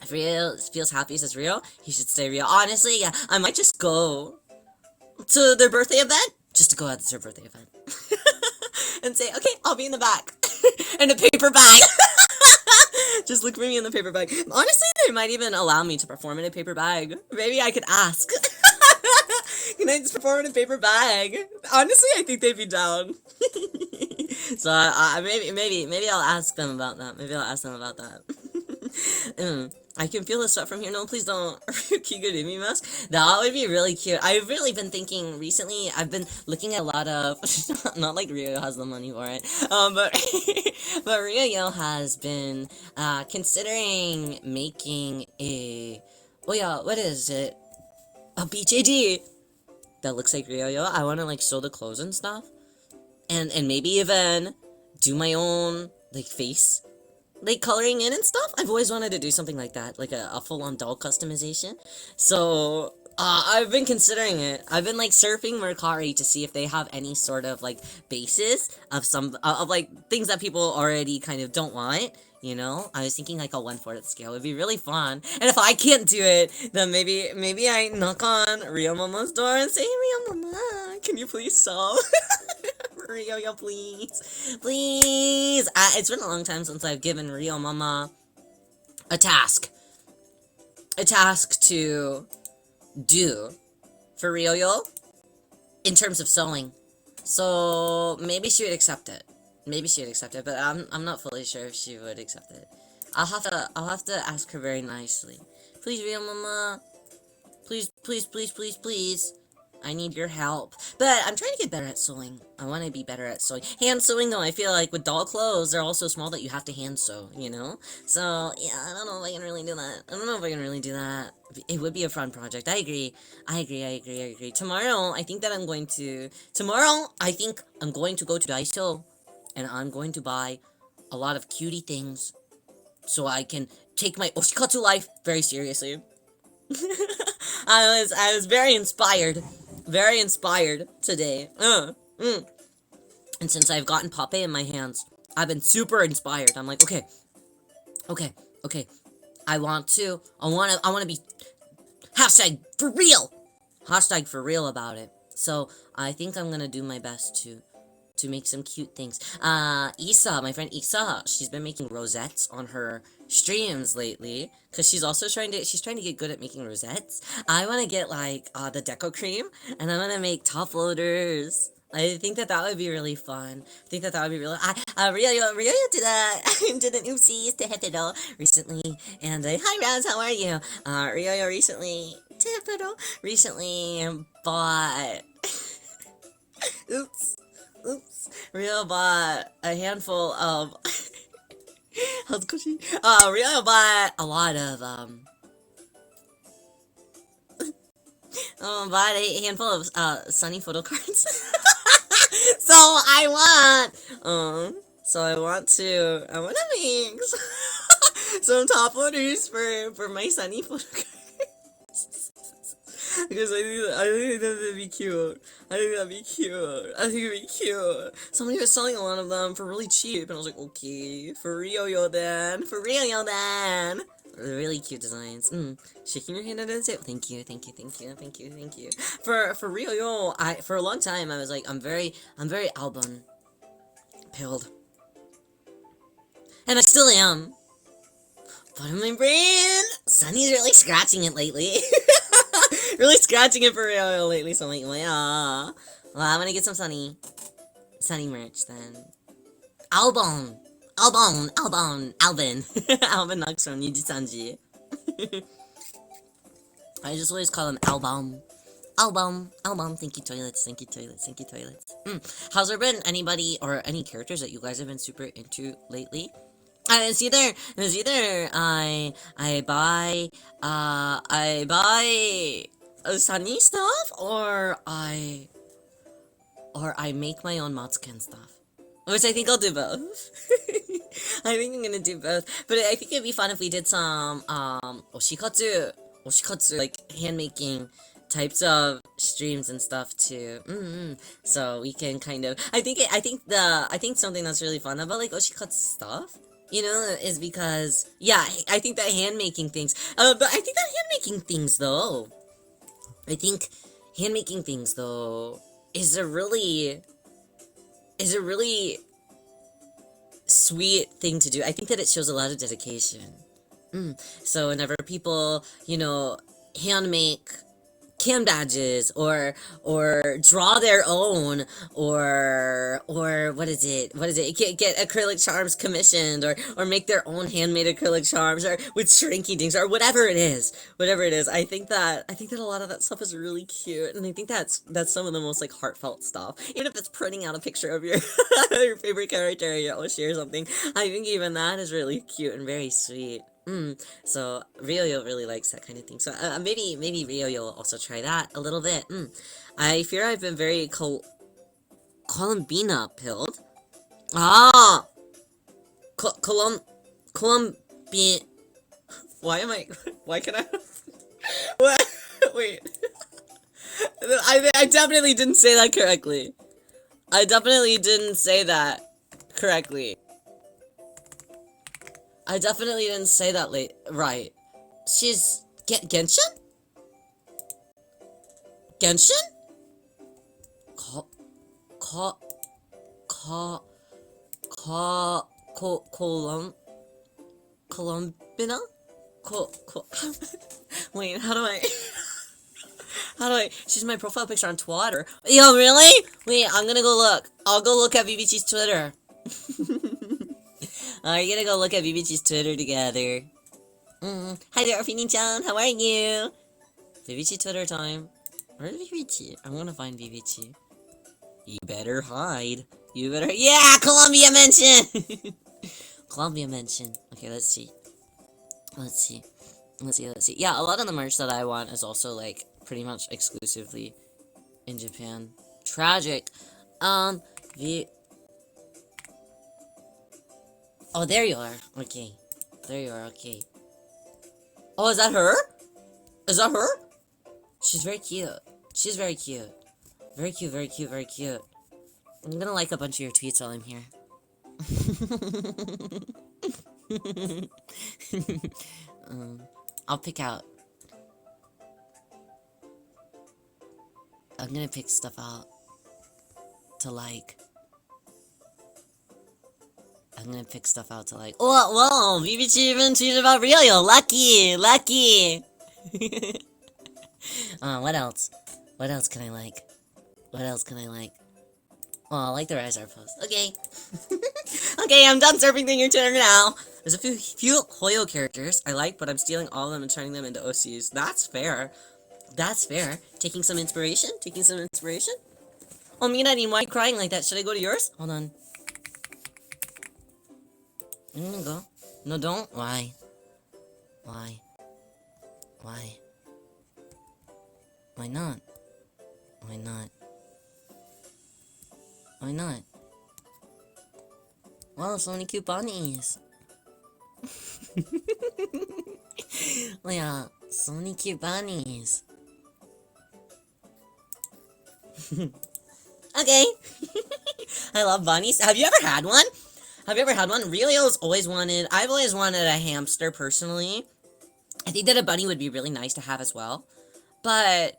If Rio feels happy, says Rio, he should stay Rio. Honestly, yeah, I might just go to their birthday event, just to go out to their birthday event. And say, okay, I'll be in the back. In a paper bag. Just look for me in the paper bag. Honestly, they might even allow me to perform in a paper bag. Maybe I could ask. Can I just perform in a paper bag? Honestly, I think they'd be down. So maybe I'll ask them about that. I can feel the sweat from here. No, please don't. Kigurumi mask. That would be really cute. I've really been thinking recently. I've been looking at a lot of not like Ryo has the money for it. But Ryo has been considering making a what is it? A BJD that looks like Ryo. I want to like sew the clothes and stuff, and maybe even do my own like face, like coloring in and stuff. I've always wanted to do something like that, like a full-on doll customization. So I've been considering it. I've been like surfing Mercari to see if they have any sort of like basis of some of like things that people already kind of don't want. I was thinking like a 1/4 scale would be really fun. And if I can't do it, then maybe I knock on Rio Mama's door and say, hey, Rio Mama, can you please sew? Rio, please. Please. It's been a long time since I've given Rio Mama a task. A task to do for Ryo in terms of sewing. So maybe she would accept it. But I'm not fully sure if she would accept it. I'll have to ask her very nicely. Please, Ryo Mama. Please. I need your help. But I'm trying to get better at sewing. I want to be better at sewing. Hand sewing, though, I feel like with doll clothes, they're all so small that you have to hand sew, So, yeah, I don't know if I can really do that. It would be a fun project. I agree. Tomorrow, I think I'm going to go to Daiso, and I'm going to buy a lot of cutie things so I can take my Oshikatsu life very seriously. I was very inspired today. And since I've gotten Pape in my hands, I've been super inspired. I'm like, okay. I want to be #for real about it. So I think I'm gonna do my best to to make some cute things. Isa, my friend Isa, she's been making rosettes on her streams lately because she's trying to get good at making rosettes. I want to get like the deco cream, and I want to make top loaders. I think that would be really fun. I think that would be really. Rio did did an oopsies to Heppido recently, and hi Raz, how are you? Rio recently bought. Oops. Rio bought a handful of. Rio bought a lot of bought a handful of Sunny photo cards. So I want to make some top loaders for my Sunny photo cards. Because I think that'd be cute. I think it'd be cute. Somebody was selling a lot of them for really cheap, and I was like, okay, for Rio then. They're really cute designs. Shaking your hand at it. Thank you. For Rio, for a long time I was like, I'm very album pilled, and I still am. But in my brain, Sunny's really scratching it lately. Really scratching it for Rio lately. So I'm like, well, I'm gonna get some Sunny merch then. Albin. Alvin Knoxon, Yuji Sanji. I just always call him Album. Thank you toilets. Has there been anybody or any characters that you guys have been super into lately? It's either I buy Sunny stuff, or I make my own Motskin stuff. Which I think I'll do both. I think I'm gonna do both. But I think it'd be fun if we did some oshikatsu, like hand-making types of streams and stuff too. So we can kind of I think something that's really fun about like oshikatsu stuff, is because I think that hand-making things is a really sweet thing to do. I think that it shows a lot of dedication. So whenever people, hand make cam badges or draw their own or what is it get acrylic charms commissioned or make their own handmade acrylic charms or with shrinky dinks or whatever it is, I think that a lot of that stuff is really cute, and I think that's some of the most like heartfelt stuff. Even if it's printing out a picture of your your favorite character or your Oshi or something, I think even that is really cute and very sweet. So Ryo really likes that kind of thing. So maybe Ryo will also try that a little bit. I fear I've been very Columbina pilled. Columbian. Why can I? What? Wait. I definitely didn't say that correctly. Right. She's Genshin? Columbina? Wait, how do I, she's my profile picture on Twitter. Yo, really? Wait, I'm gonna go look. I'll go look at BBG's Twitter. We're gonna go look at BBG's Twitter together. Hi there, Arfini-chan, how are you? BBG Twitter time. Where's BBG? I'm gonna find BBG. You better hide. Yeah, Columbia Mention! Columbia Mention. Okay, let's see. Yeah, a lot of the merch that I want is also, like, pretty much exclusively in Japan. Tragic. Oh, there you are. Okay. Okay. Oh, is that her? She's very cute. Very cute. I'm gonna like a bunch of your tweets while I'm here. I'll pick out. I'm gonna pick stuff out to like. I'm gonna pick stuff out to like. Oh, whoa! Maybe she even tweeted about Rio. Lucky, lucky. What else? What else can I like? What else can I like? Oh, I like the Rizar post. Okay. Okay, I'm done surfing through your Twitter now. There's a few Hoyo characters I like, but I'm stealing all of them and turning them into OCs. That's fair. That's fair. Taking some inspiration? Taking some inspiration? Oh, Minadine, why are you crying like that? Should I go to yours? Hold on. I'm gonna go. No, don't. Why? Why? Why? Why not? Why not? Why not? Wow, so many cute bunnies. Oh yeah, so many cute bunnies. Okay. I love bunnies. Have you ever had one? Have you ever had one? I've always wanted a hamster personally. I think that a bunny would be really nice to have as well. But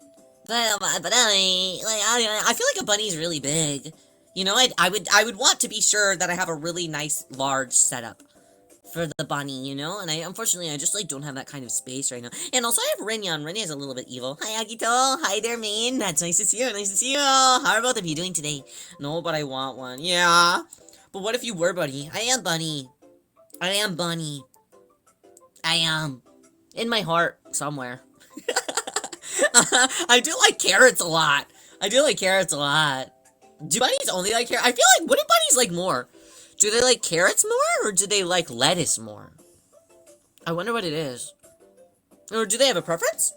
I feel like a bunny is really big. You know, I would want to be sure that I have a really nice large setup for the bunny, you know? And unfortunately, I just, like, don't have that kind of space right now. And also, I have Renyan. Renyan's a little bit evil. Hi, Agito. Hi there, main. That's nice to see you. Nice to see you. How are both of you doing today? No, but I want one. Yeah. But what if you were Bunny? I am Bunny. I am Bunny. I am. In my heart, somewhere. I do like carrots a lot. I do like carrots a lot. Do bunnies only like carrots? I feel like, what do bunnies like more? Do they like carrots more, or do they like lettuce more? I wonder what it is. Or do they have a preference?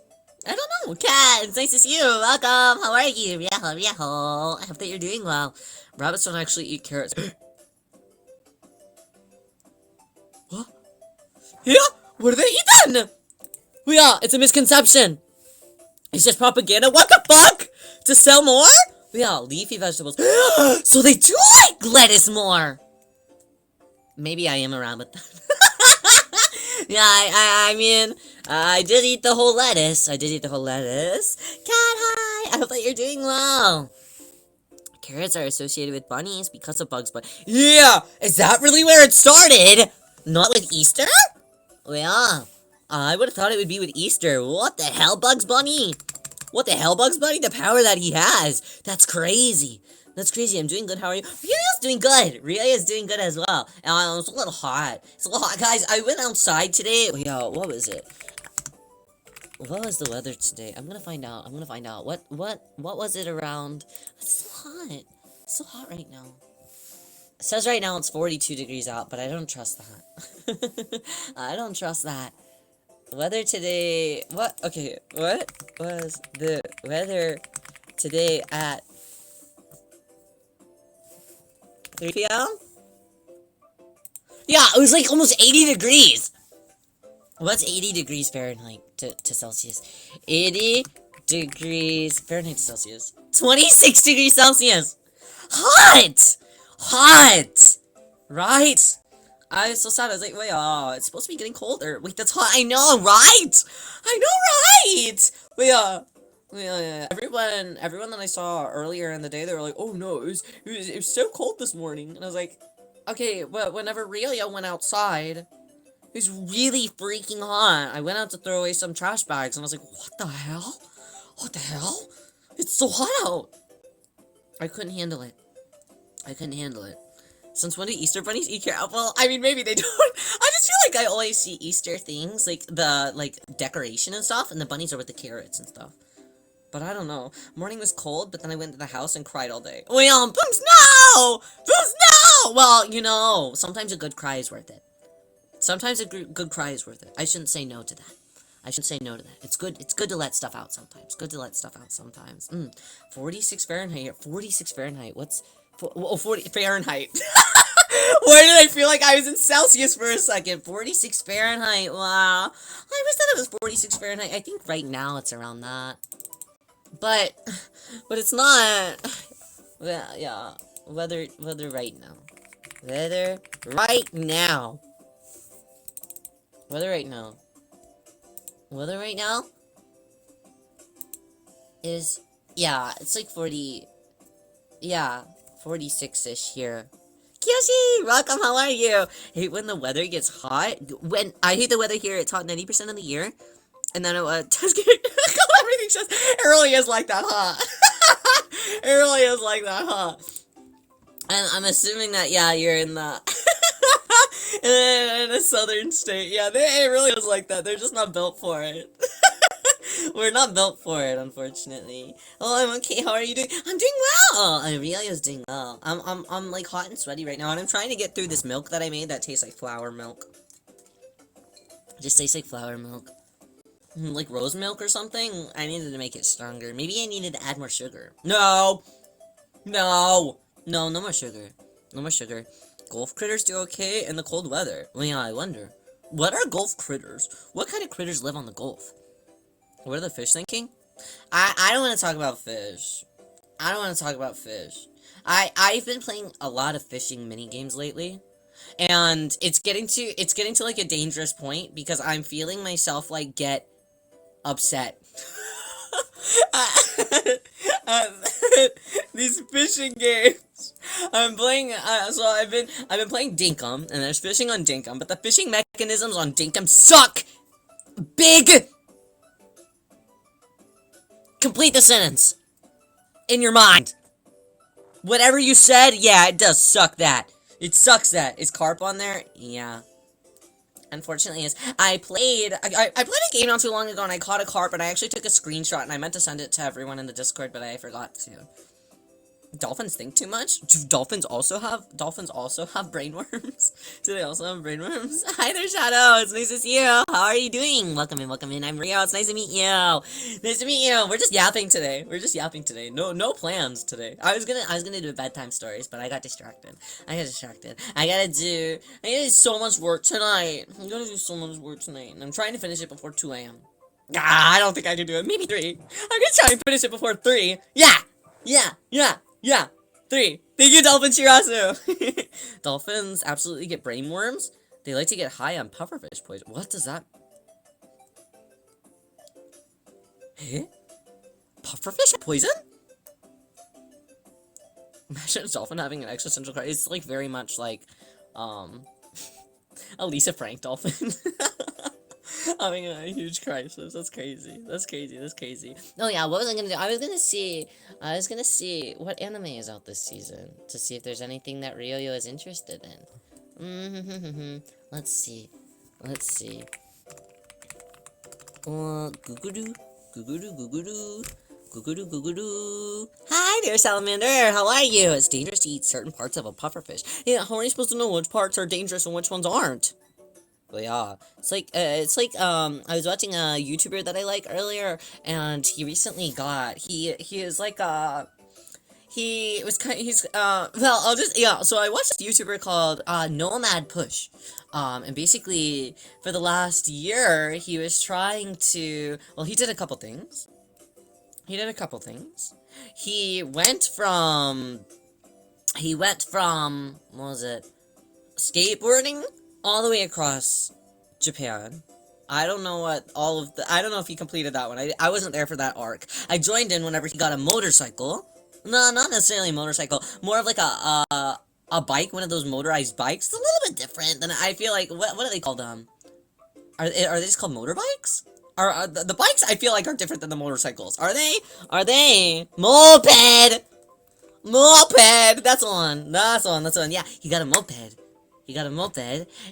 I don't know. Cat, it's nice to see you. Welcome. How are you? Rieho, rieho. I hope that you're doing well. Rabbits don't actually eat carrots. What? Yeah? What do they eat then? Yeah, it's a misconception. It's just propaganda. What the fuck? To sell more? Yeah, leafy vegetables. So they do like lettuce more. Maybe I am a rabbit. Yeah, I mean, I did eat the whole lettuce. I did eat the whole lettuce. Cat, hi. I hope that you're doing well. Carrots are associated with bunnies because of Bugs Bunny. Yeah, is that really where it started? Not with Easter? Well, I would have thought it would be with Easter. What the hell, Bugs Bunny? What the hell, Bugs Bunny? The power that he has. That's crazy. That's crazy. I'm doing good. How are you? Ria's doing good. Ria is doing good as well. It's a little hot. It's a little hot. Guys, I went outside today. Yeah, what was it? What was the weather today? I'm gonna find out. I'm gonna find out. What was it around? It's so hot. It's so hot right now. It says right now it's 42 degrees out, but I don't trust that. I don't trust that. Weather today, what? Okay, what was the weather today at 3 p.m.? Yeah, it was like almost 80 degrees. What's 80 degrees Fahrenheit to Celsius? 80 degrees Fahrenheit to Celsius. 26 degrees Celsius. Hot! Hot! Right? I was so sad. I was like, wait, oh, it's supposed to be getting colder. Wait, that's hot. I know, right? I know, right? Wait, yeah. Everyone that I saw earlier in the day, they were like, oh no, it was so cold this morning. And I was like, okay, but whenever Rio went outside, it was really freaking hot. I went out to throw away some trash bags, and I was like, what the hell? What the hell? It's so hot out. I couldn't handle it. I couldn't handle it. Since when do Easter bunnies eat carrots? Well, I mean, maybe they don't. I just feel like I always see Easter things, like the, decoration and stuff, and the bunnies are with the carrots and stuff. But I don't know. Morning was cold, but then I went to the house and cried all day. Well, Booms, no! Booms, no! Well, you know, sometimes a good cry is worth it. Sometimes a good cry is worth it. I shouldn't say no to that. I should say no to that. It's good to let stuff out sometimes. 46 Fahrenheit. 46 Fahrenheit. What's... 40 Fahrenheit. Why did I feel like I was in Celsius for a second? 46 Fahrenheit. Wow. I always thought it was 46 Fahrenheit. I think right now it's around that. But it's not. Well, yeah. Weather right now. Weather right now. Weather right now. Weather right now is, yeah, it's like 40, yeah, 46-ish here. Kyoshi, welcome, how are you? Hate when the weather gets hot. When I hate the weather here, it's hot 90% of the year. And then everything just, it really is like that, huh? It really is like that, huh? And I'm assuming that, yeah, you're in the, in a southern state. Yeah, it really is like that. They're just not built for it. We're not built for it, unfortunately. Oh, I'm okay. How are you doing? I'm doing well. I really is doing well. I'm like hot and sweaty right now, and I'm trying to get through this milk that I made that tastes like flour milk. It just tastes like flour milk. Like rose milk or something? I needed to make it stronger. Maybe I needed to add more sugar. No! No! No, no more sugar. No more sugar. Golf critters do okay in the cold weather. Well, yeah, I wonder. What are golf critters? What kind of critters live on the Gulf? What are the fish thinking? I don't want to talk about fish. I don't want to talk about fish. I've been playing a lot of fishing mini games lately. And it's getting to like a dangerous point because I'm feeling myself like get upset. These fishing games. I'm playing. So I've been playing Dinkum, and there's fishing on Dinkum, but the fishing mechanisms on Dinkum suck. Big. Complete the sentence. In your mind. Whatever you said, yeah, it does suck that. It sucks that. Is carp on there? Yeah. Unfortunately, yes. I played a game not too long ago, and I caught a carp, and I actually took a screenshot, and I meant to send it to everyone in the Discord, but I forgot to. Dolphins think too much? Do dolphins also have brainworms? Do they also have brainworms? Hi there, Shadow! It's nice to see you! How are you doing? Welcome in, I'm Rio, it's nice to meet you! Nice to meet you! We're just yapping today. No plans today. I was gonna do bedtime stories, but I got distracted. I gotta do so much work tonight. I'm gonna do so much work tonight, and I'm trying to finish it before 2 AM. I don't think I can do it. Maybe 3. I'm gonna try and finish it before 3. Yeah, 3. Thank you, Dolphin Shirasu! Dolphins absolutely get brainworms. They like to get high on pufferfish poison. What does that... Eh? Pufferfish poison? Imagine a dolphin having an existential crisis. It's like very much like, a Lisa Frank dolphin. Having a huge crisis. That's crazy. Oh yeah, what was I gonna do? I was gonna see what anime is out this season to see if there's anything that Ryoyo is interested in. Let's see. Goo-goo-doo. Hi there, Salamander. How are you? It's dangerous to eat certain parts of a pufferfish. Yeah, how are you supposed to know which parts are dangerous and which ones aren't? Well, yeah, it's like I was watching a YouTuber that I like earlier, and he recently got, he's well, I'll just, yeah, so I watched this YouTuber called, Nomad Push, and basically, for the last year, he was trying to, well, he did a couple things. He went from, what was it, skateboarding all the way across Japan. I don't know if he completed that one. I wasn't there for that arc. I joined in whenever he got a motorcycle. No, not necessarily a motorcycle. More of like a bike, one of those motorized bikes. It's a little bit different than I feel like. What do they call them? Are they just called motorbikes? Are the bikes I feel like are different than the motorcycles? Are they? Moped! That's on. Yeah, he got a moped.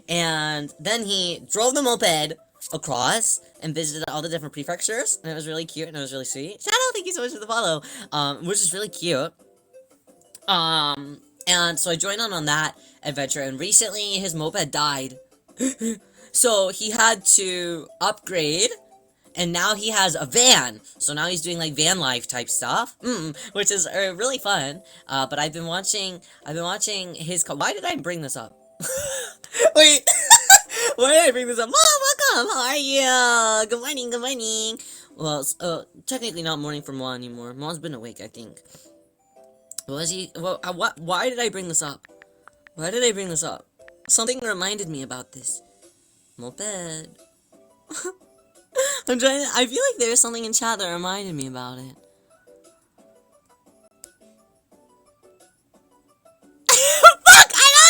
And then he drove the moped across and visited all the different prefectures, and it was really cute and it was really sweet. Shadow, thank you so much for the follow. Which is really cute. And so I joined on that adventure, and recently his moped died. So he had to upgrade, and now he has a van. So now he's doing like van life type stuff, which is really fun. But I've been watching his. Why did I bring this up? Wait, why did I bring this up? Mom, welcome. How are you? Good morning. Well, technically not morning for Ma anymore. Ma's been awake, I think. Why did I bring this up? Something reminded me about this. Moped. I feel like there's something in chat that reminded me about it. Fuck! I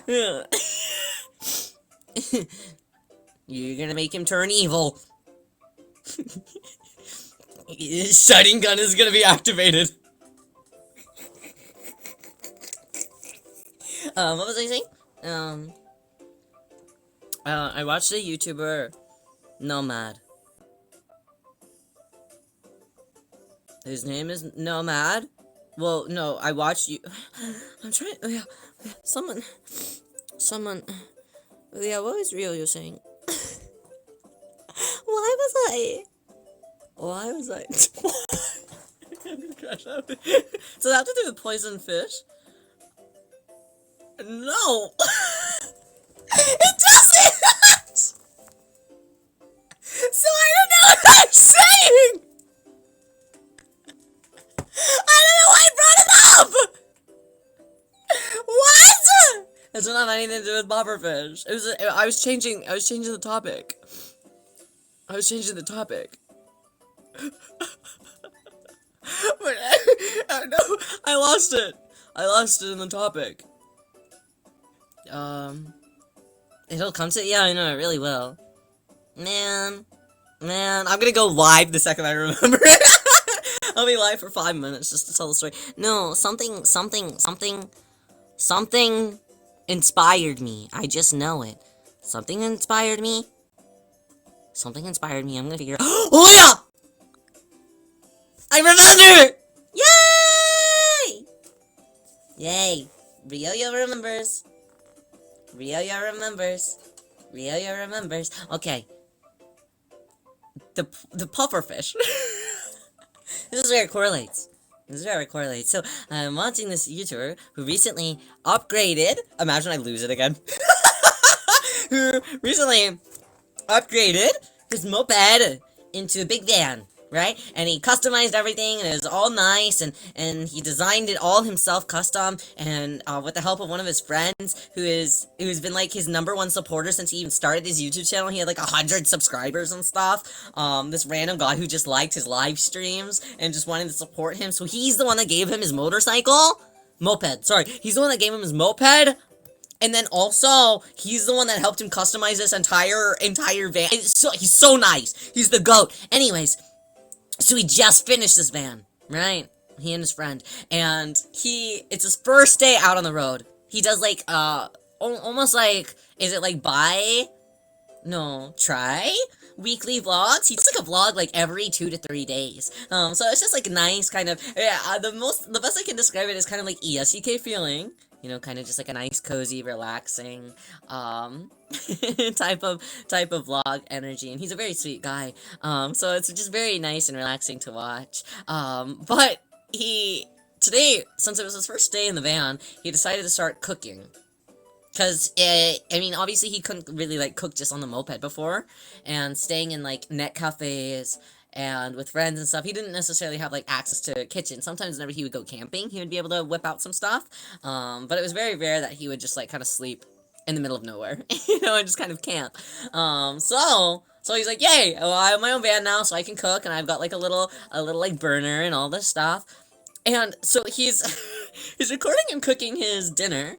You're gonna make him turn evil. His shining gun is gonna be activated. What was I saying? I watched a YouTuber, Nomad. His name is Nomad. Well, no, I watched you. I'm trying. Oh, yeah, someone. Yeah, what was real you're saying? Why was I? So that have to do with poison fish? No! It doesn't! So I don't know what I'm saying! I don't know why I brought it up! What? It doesn't have anything to do with bobberfish. I was changing the topic. But no, I lost it in the topic. It'll come to, yeah, I know, it really will. Man, I'm gonna go live the second I remember it. I'll be live for 5 minutes just to tell the story. No, something inspired me. I just know it. Something inspired me. I'm gonna figure oh yeah! I remember! Yay! Yay! Ryo remembers. Okay. The pufferfish. This is where it correlates. So, I'm watching this YouTuber who recently upgraded. Imagine I lose it again. Who recently upgraded his moped into a big van, right? And he customized everything, and it was all nice, and he designed it all himself, custom, and with the help of one of his friends, who's been like his #1 supporter since he even started his YouTube channel. He had like 100 subscribers and stuff. This random guy who just liked his live streams and just wanted to support him. So he's the one that gave him his moped. He's the one that gave him his moped. And then also, he's the one that helped him customize this entire van. He's so nice. He's the GOAT. Anyways, so he just finished this van, right? He and his friend. And it's his first day out on the road. He does like, almost like, is it like try weekly vlogs. He does like a vlog like every 2 to 3 days. So it's just like nice kind of, yeah, the best I can describe it is kind of like ESEK feeling. You know, kind of just like a nice, cozy, relaxing, type of vlog energy, and he's a very sweet guy, so it's just very nice and relaxing to watch, but today, since it was his first day in the van, he decided to start cooking, because, I mean, obviously he couldn't really, like, cook just on the moped before, and staying in, like, net cafes, and with friends and stuff, he didn't necessarily have, like, access to a kitchen. Sometimes whenever he would go camping, he would be able to whip out some stuff, but it was very rare that he would just, like, kind of sleep in the middle of nowhere, you know, and just kind of camp. So he's like, yay, well, I have my own van now, so I can cook, and I've got, like, a little, like, burner and all this stuff, and so he's recording him cooking his dinner,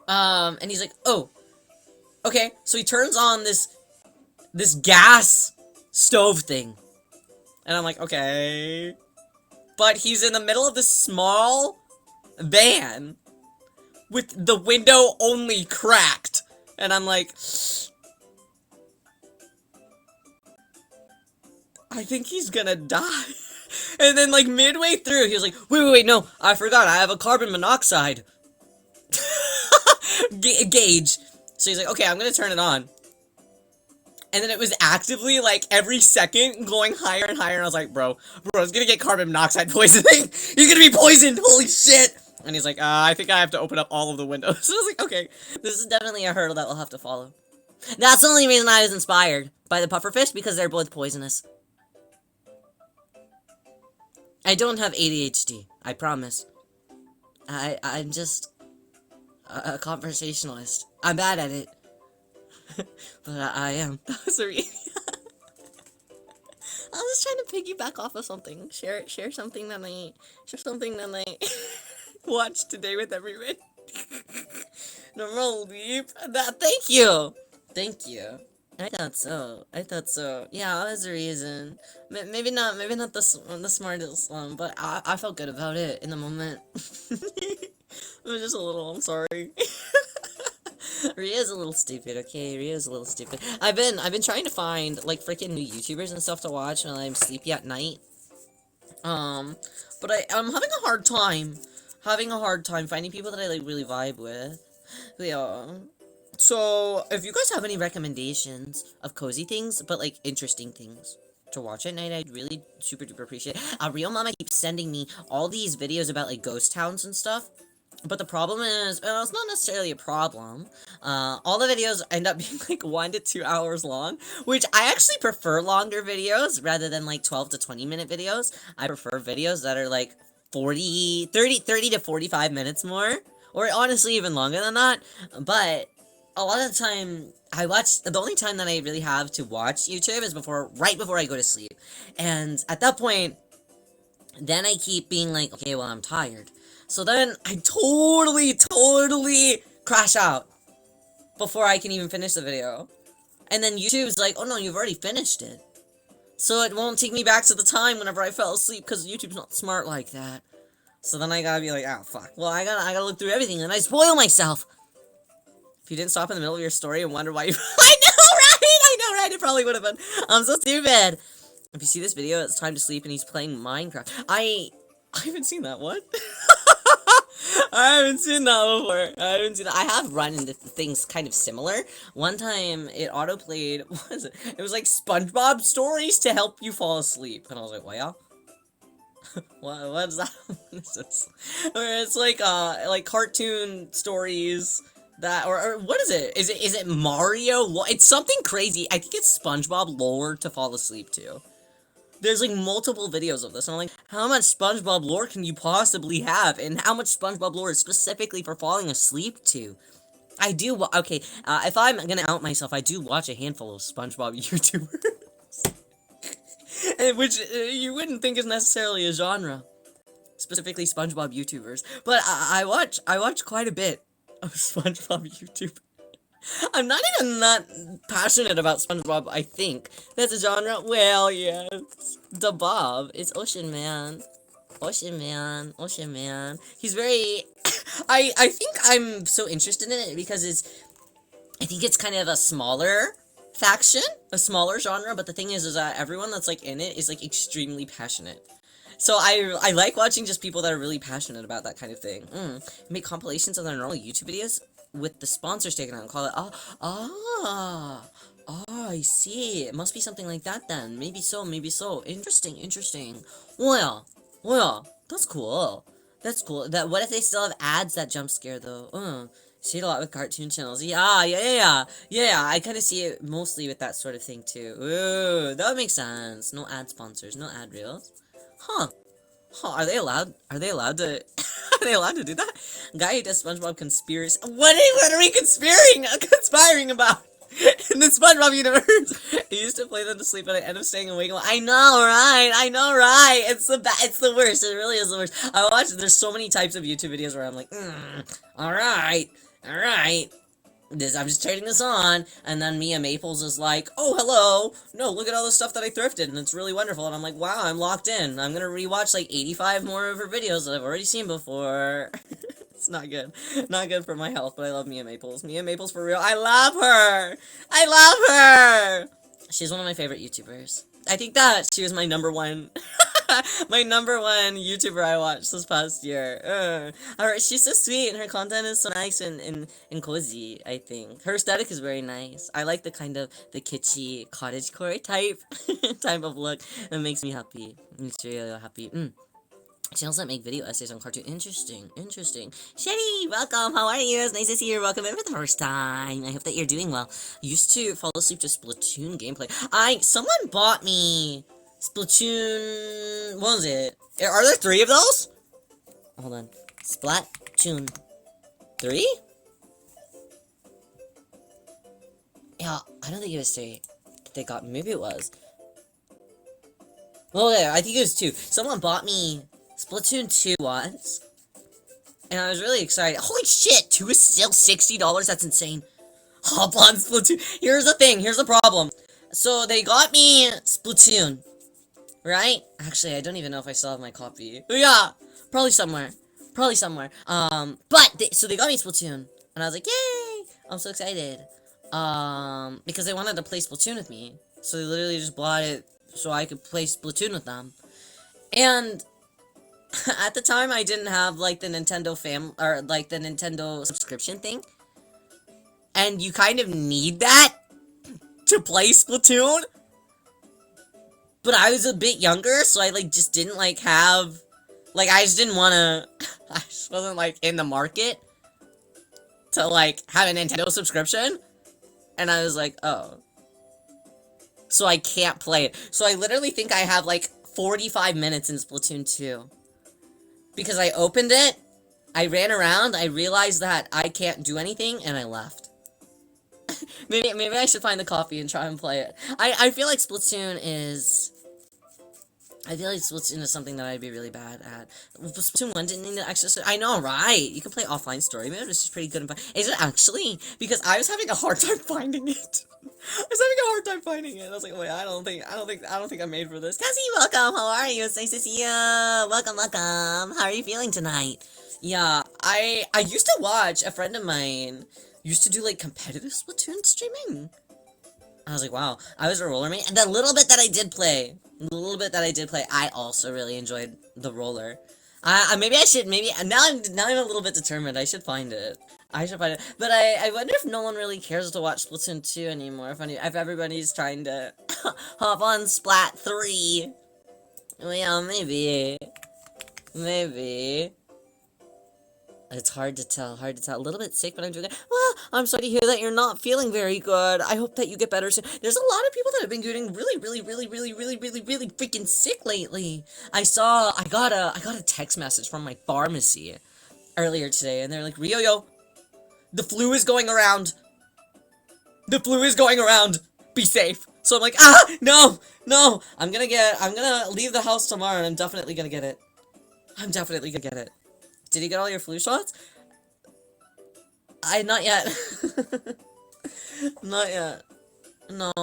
and he's like, oh, okay, so he turns on this gas stove thing. And I'm like, okay. But he's in the middle of this small van with the window only cracked. And I'm like, I think he's gonna die. And then like midway through, he was like, wait, no, I forgot, I have a carbon monoxide gauge. So he's like, okay, I'm gonna turn it on. And then it was actively, like, every second going higher and higher, and I was like, bro, it's gonna get carbon monoxide poisoning. He's gonna be poisoned, holy shit! And he's like, I think I have to open up all of the windows. So I was like, okay, this is definitely a hurdle that we'll have to follow. That's the only reason I was inspired by the pufferfish, because they're both poisonous. I don't have ADHD, I promise. I'm just a conversationalist. I'm bad at it. But I am. That was a really I was trying to piggyback off of something. Share something that I watched today with everyone. Normal leap. Thank you. Thank you. I thought so. I thought so. Yeah, that was the reason. Maybe not. Maybe not the smartest one, but I felt good about it in the moment. It was just a little. I'm sorry. Ria's a little stupid. Okay, Ria's a little stupid. I've been trying to find like freaking new YouTubers and stuff to watch when I'm sleepy at night. But I'm having a hard time. Having a hard time finding people that I like really vibe with. Yeah. So, if you guys have any recommendations of cozy things, but like interesting things to watch at night, I'd really super duper appreciate it. Real Mama keeps sending me all these videos about like ghost towns and stuff. But the problem is, well, it's not necessarily a problem. All the videos end up being like 1 to 2 hours long, which I actually prefer longer videos rather than like 12 to 20 minute videos. I prefer videos that are like 30 to 45 minutes more, or honestly even longer than that. But a lot of the time, the only time that I really have to watch YouTube is right before I go to sleep. And at that point, then I keep being like, okay, well, I'm tired. So then I totally crash out before I can even finish the video. And then YouTube's like, oh no, you've already finished it. So it won't take me back to the time whenever I fell asleep, because YouTube's not smart like that. So then I gotta be like, oh fuck. Well, I gotta look through everything, and I spoil myself. If you didn't stop in the middle of your story and wonder why you... I know, right? It probably would have been. I'm so stupid. If you see this video, it's time to sleep, and he's playing Minecraft. I haven't seen that. What? I haven't seen that before. I haven't seen that. I have run into things kind of similar. One time, it auto-played, what was it? It was like SpongeBob stories to help you fall asleep. And I was like, what, yeah? What is that? What is this? Where it's like cartoon stories that, or what is it? Is it Mario? It's something crazy. I think it's SpongeBob lore to fall asleep to. There's like multiple videos of this, and I'm like, how much SpongeBob lore can you possibly have? And how much SpongeBob lore is specifically for falling asleep to? I do, okay, if I'm gonna out myself, I do watch a handful of SpongeBob YouTubers. Which you wouldn't think is necessarily a genre. Specifically SpongeBob YouTubers. But I watch quite a bit of SpongeBob YouTubers. I'm not even that passionate about SpongeBob, I think. That's a genre? Well, yes. The Bob. It's Ocean Man. Ocean Man. He's very... I think I'm so interested in it because I think it's kind of a smaller faction, a smaller genre, but the thing is that everyone that's like in it is like extremely passionate. So I like watching just people that are really passionate about that kind of thing. Make compilations of their normal YouTube videos with the sponsors taken out and call it, I see. It must be something like that then. Maybe so. Interesting. Well, that's cool. What if they still have ads that jump scare though? See it a lot with cartoon channels. Yeah, I kind of see it mostly with that sort of thing too. Ooh, that would make sense. No ad sponsors, no ad reels. Huh, are they allowed to... Are they allowed to do that? Guy who does SpongeBob conspiracy... What are we conspiring about? In the SpongeBob universe. I used to play them to sleep, but I end up staying awake. I know, right? It's the worst. It really is the worst. There's so many types of YouTube videos where I'm like, alright. I'm just turning this on, and then Mia Maples is like, oh, hello, no, look at all the stuff that I thrifted, and it's really wonderful, and I'm like, wow, I'm locked in. I'm gonna rewatch like 85 more of her videos that I've already seen before. It's not good. Not good for my health, but I love Mia Maples. Mia Maples for real. I love her! She's one of my favorite YouTubers. I think that she was my number one... my number one YouTuber I watched this past year. She's so sweet, and her content is so nice and cozy, I think. Her aesthetic is very nice. I like the kind of, the kitschy cottagecore type of look. That makes me happy. Makes me really happy. Channels that make video essays on cartoon. Interesting. Shetty, welcome. How are you? It's nice to see you. Welcome in for the first time. I hope that you're doing well. Used to fall asleep to Splatoon gameplay. Someone bought me Splatoon... What was it? Are there 3 of those? Hold on. Splatoon 3? Yeah, I don't think it was 3 that they got. Maybe it was. Well, yeah, I think it was 2. Someone bought me Splatoon 2 once. and I was really excited. Holy shit, 2 is still $60? That's insane. Hop on Splatoon. Here's the thing, here's the problem. So they got me Splatoon, right? Actually, I don't even know if I still have my copy. Yeah, probably somewhere. Probably somewhere. So they got me Splatoon, and I was like, yay! I'm so excited. Because they wanted to play Splatoon with me. So they literally just bought it so I could play Splatoon with them. And at the time, I didn't have, like, the Nintendo the Nintendo subscription thing. And you kind of need that to play Splatoon. But I was a bit younger, so I, like, just didn't, like, have... Like, I just didn't want to... I just wasn't, like, in the market to, like, have a Nintendo subscription. And I was like, oh. So I can't play it. So I literally think I have, like, 45 minutes in Splatoon 2. Because I opened it, I ran around, I realized that I can't do anything, and I left. maybe I should find the copy and try and play it. I feel like Splatoon is... I feel like Splatoon is something that I'd be really bad at. Splatoon 1 didn't need to actually... I know, right? You can play offline story mode, which is pretty good and fun. Is it actually? Because I was having a hard time finding it. I was having a hard time finding it. I was like, wait, I don't think I'm made for this. Cassie, welcome. How are you? It's nice to see you. Welcome. How are you feeling tonight? Yeah, I used to watch a friend of mine used to do like competitive Splatoon streaming. I was like, wow. I was a roller mate, and the little bit that I did play, I also really enjoyed the roller. Maybe now I'm a little bit determined. I should find it. But I wonder if no one really cares to watch Splatoon 2 anymore. If everybody's trying to hop on Splat 3. Well, maybe. It's hard to tell. A little bit sick, but I'm doing it. Well, I'm sorry to hear that you're not feeling very good. I hope that you get better soon. There's a lot of people that have been getting really freaking sick lately. I got a text message from my pharmacy earlier today, and they're like, Ryo, the flu is going around. Be safe. So I'm like, no. I'm gonna leave the house tomorrow, and I'm definitely gonna get it. Did you get all your flu shots? Not yet. Not yet. No.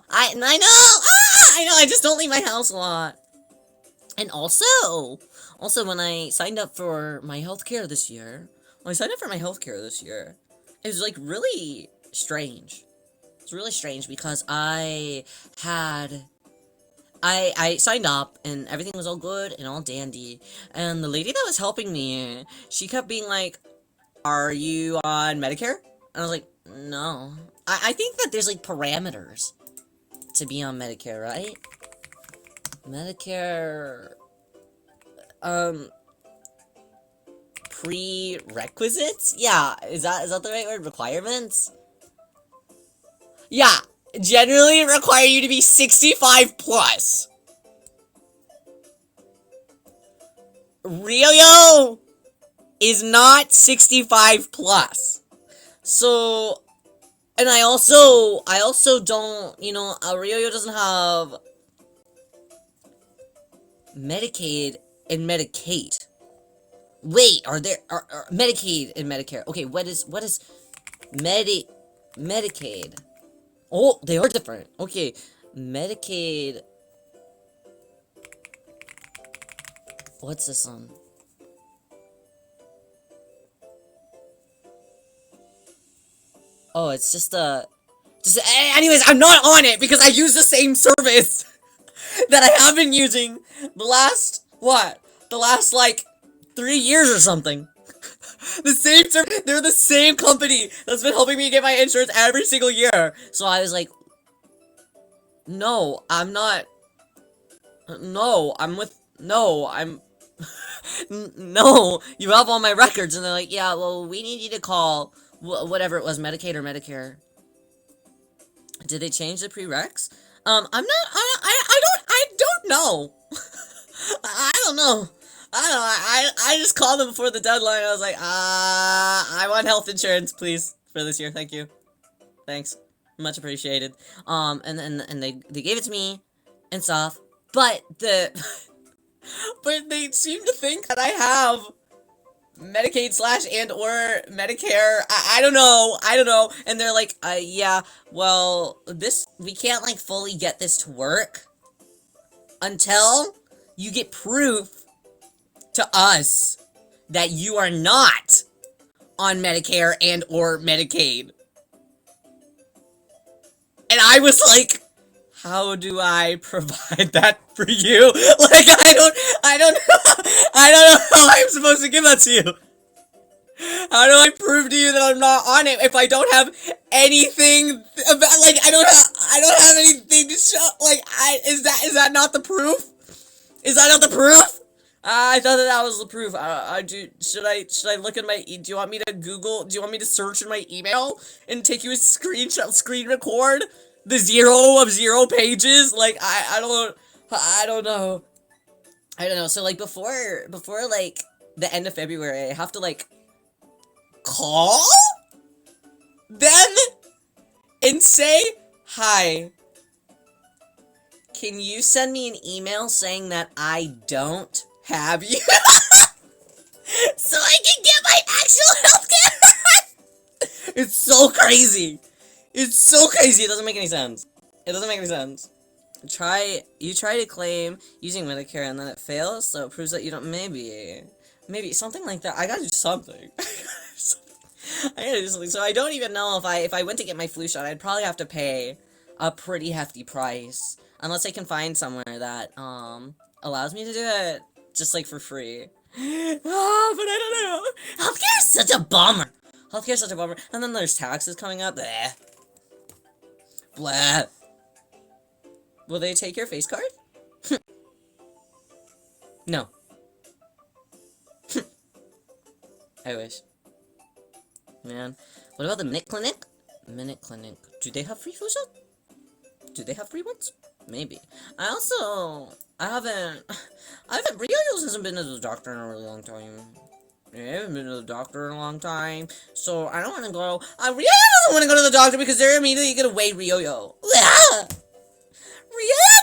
I know! I know, I just don't leave my house a lot. And also, when I signed up for my healthcare this year, it was, like, really strange. It's really strange because I signed up, and everything was all good and all dandy, and the lady that was helping me, she kept being like, are you on Medicare? And I was like, no. I think that there's, like, parameters to be on Medicare, right? Medicare... prerequisites? Yeah, is that the right word? Requirements? Yeah, generally require you to be 65 plus. Ryo is not 65 plus. So, and I also don't, Ryo doesn't have Medicaid and Medicaid. Wait, are Medicaid and Medicare? Okay, what is Medicaid? Oh, they are different. Okay, Medicaid. What's this one? Oh, it's anyways, I'm not on it because I use the same service that I have been using the last, like, 3 years or something. The same service, they're the same company that's been helping me get my insurance every single year. So I was like, no, I'm not. No, no, you have all my records. And they're like, yeah, well, we need you to call whatever it was, Medicaid or Medicare. Did they change the prereqs? I don't know. I don't know. I just called them before the deadline. I was like, I want health insurance, please, for this year. Thank you. Thanks. Much appreciated. And they gave it to me and stuff. But but they seem to think that I have Medicaid slash and or Medicare. I don't know. I don't know. And they're like, yeah, well, we can't like fully get this to work until you get proof to us that you are not on Medicare and or Medicaid. And I was like, how do I provide that for you? Like, I don't know how I'm supposed to give that to you. How do I prove to you that I'm not on it if I don't have anything about, like, I don't have anything to show, like, is that not the proof? Is that not the proof? I thought that was the proof. Should I look at my, do you want me to do you want me to search in my email and take you a screenshot, screen record the 0 of 0 pages? Like, I don't know. I don't know. So, like, before, like, the end of February, I have to, like, call them and say, hi, can you send me an email saying that I don't have you? So I can get my actual healthcare. It's so crazy. It's so crazy. It doesn't make any sense. It doesn't make any sense. You try to claim using Medicare and then it fails, so it proves that you don't. Maybe something like that. I gotta do something. I gotta do something. So I don't even know if I went to get my flu shot, I'd probably have to pay a pretty hefty price, unless I can find somewhere that allows me to do it just like for free. Oh, but I don't know. Healthcare is such a bummer. Healthcare is such a bummer. And then there's taxes coming up. Blah. Blah. Will they take your face card? No. I wish. Man. What about the Minute Clinic? Minute Clinic. Do they have free flu shot? Do they have free ones? Maybe. Rio hasn't been to the doctor in a really long time. I haven't been to the doctor in a long time, so I don't want to go. Rio doesn't want to go to the doctor because they're immediately gonna weigh Rio. Rio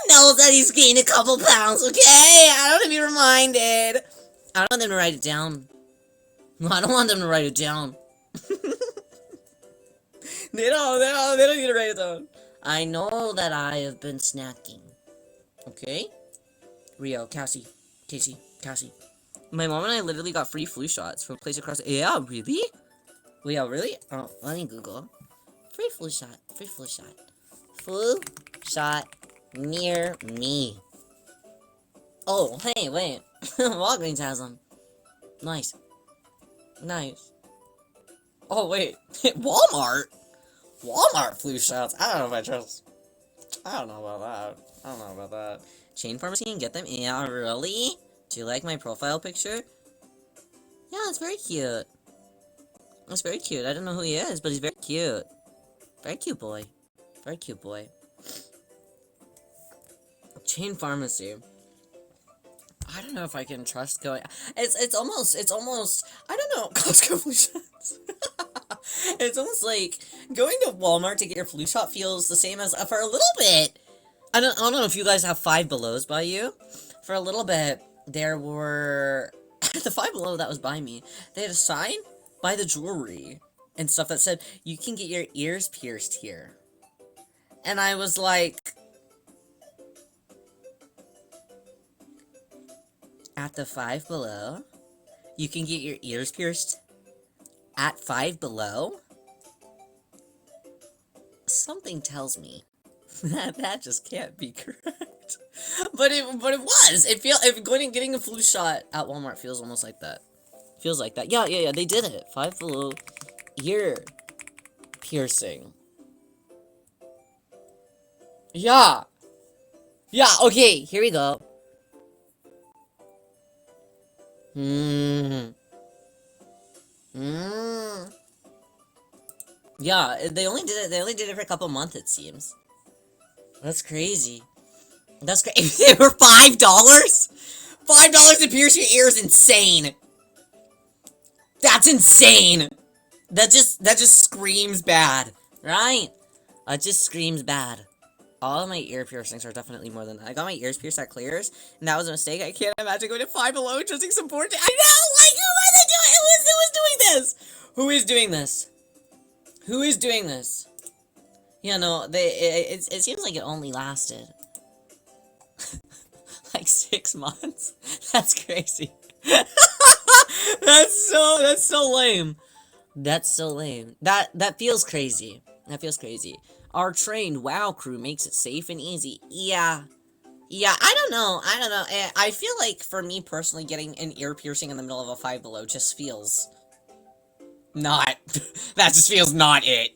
knows that he's gained a couple pounds, okay? I don't want to be reminded. I don't want them to write it down. I don't want them to write it down. They don't need to write it down. I know that I have been snacking. Okay? Rio, Cassie. My mom and I literally got free flu shots from a place across. Yeah, really? Well, yeah, really? Oh, let me Google. Free flu shot. Flu shot near me. Oh, hey, wait. Walgreens has them. Nice. Oh, wait. Walmart flu shots. I don't know if I trust. I don't know about that. Chain pharmacy and get them? Yeah, really? Do you like my profile picture? Yeah, it's very cute. I don't know who he is, but he's very cute. Very cute boy. Chain pharmacy. I don't know if I can trust going. It's almost. I don't know. Costco flu shots. It's almost like going to Walmart to get your flu shot feels the same as for a little bit. I don't know if you guys have Five Belows by you. For a little bit, there were the Five Below that was by me. They had a sign by the jewelry and stuff that said you can get your ears pierced here, and I was like, at the Five Below, you can get your ears pierced at Five Below? Something tells me that just can't be correct. But it was. Getting a flu shot at Walmart feels almost like that. Yeah, they did it. Five Below ear piercing. Yeah, okay, here we go. Yeah, they only did it for a couple months, it seems. That's crazy. They were $5? $5 to pierce your ear is insane. That's insane. That just screams bad, right? That just screams bad. All of my ear piercings are definitely more than that. I got my ears pierced at Clears, and that was a mistake. I can't imagine going to Five Below and trusting support. I know, like, who are they doing? Who this? Who is doing this? Who is doing this? Yeah, no, it seems like it only lasted like 6 months. That's crazy. That's so lame. That's so lame. That feels crazy. That feels crazy. Our trained WoW crew makes it safe and easy. Yeah. Yeah, I don't know. I feel like, for me personally, getting an ear piercing in the middle of a Five Below just feels not. That just feels not it.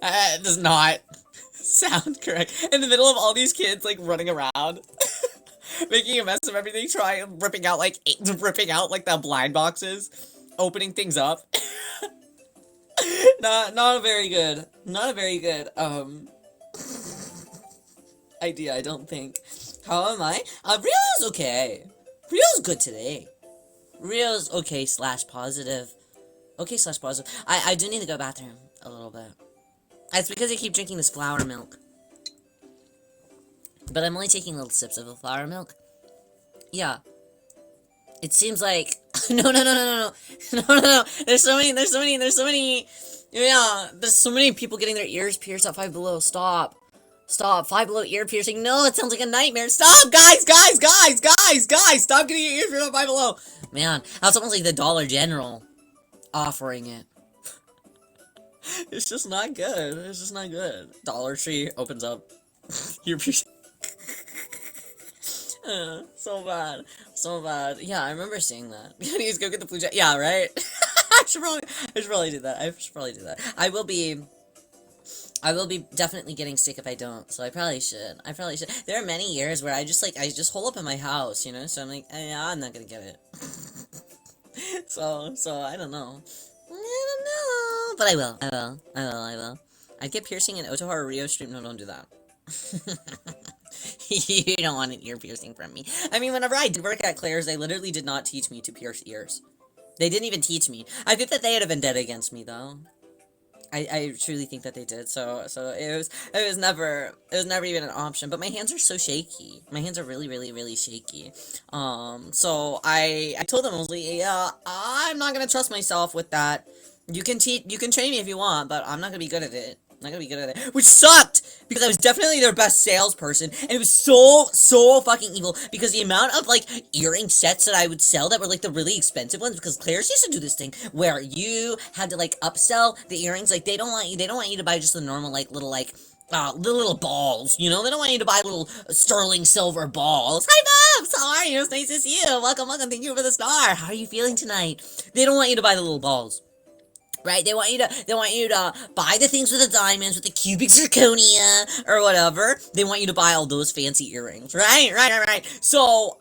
It does not sound correct. In the middle of all these kids, like, running around, making a mess of everything, ripping out, like, the blind boxes, opening things up. Not a very good, idea, I don't think. How am I? Rio's okay. Rio's good today. Rio's okay / positive. Okay / positive. I do need to go to the bathroom a little bit. It's because I keep drinking this flower milk. But I'm only taking little sips of the flower milk. Yeah. It seems like no. There's so many people getting their ears pierced at Five Below. Stop. Five Below ear piercing. No, it sounds like a nightmare. Stop, guys. Stop getting your ears pierced at Five Below. Man, that's almost like the Dollar General offering it. It's just not good. Dollar Tree opens up ear piercing. So bad. Yeah, I remember seeing that. You need to go get the blue jacket. Yeah, right? I should probably do that. I will be definitely getting sick if I don't, so I probably should. There are many years where I just hole up in my house, you know, so I'm like, yeah, I'm not gonna get it. so, I don't know. But I will. I'd get piercing in Otohara Rio stream. No, don't do that. You don't want an ear piercing from me. I mean, whenever I did work at Claire's, they literally did not teach me to pierce ears. They didn't even teach me. I think that they had a vendetta against me, though. I truly think that they did. So it was never even an option. But my hands are so shaky. My hands are really shaky. So I told them, I was like, yeah, I'm not gonna trust myself with that. You can train me if you want, but I'm not gonna be good at it. Which sucked! Because I was definitely their best salesperson, and it was so fucking evil, because the amount of, like, earring sets that I would sell that were, like, the really expensive ones, because Claire's used to do this thing, where you had to, like, upsell the earrings. Like, they don't want you to buy just the normal, like, little, like, the little balls, you know? They don't want you to buy little sterling silver balls. Hi, Bubs! How are you? It's nice to see you. Welcome, thank you for the star. How are you feeling tonight? They don't want you to buy the little balls. Right? They want you to buy the things with the diamonds, with the cubic zirconia, or whatever. They want you to buy all those fancy earrings. Right. So,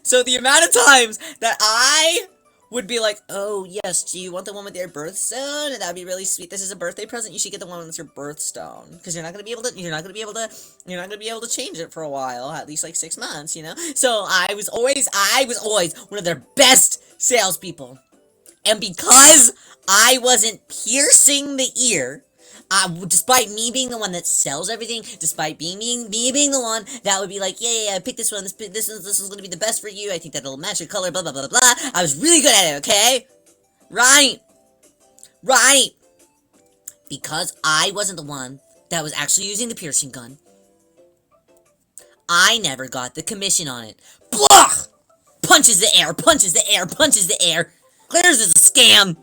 the amount of times that I would be like, oh, yes, do you want the one with your birthstone? And that'd be really sweet. This is a birthday present. You should get the one with your birthstone. Because you're not going to be able to change it for a while, at least like 6 months, you know? So I was always one of their best salespeople. And because I wasn't piercing the ear, despite me being the one that sells everything, despite me being the one that would be like, yeah, pick this one, this is gonna be the best for you, I think that it'll match your color, blah, blah, blah, blah, I was really good at it, okay? Right. Because I wasn't the one that was actually using the piercing gun, I never got the commission on it. Blah! Punches the air. Claire's is a scam.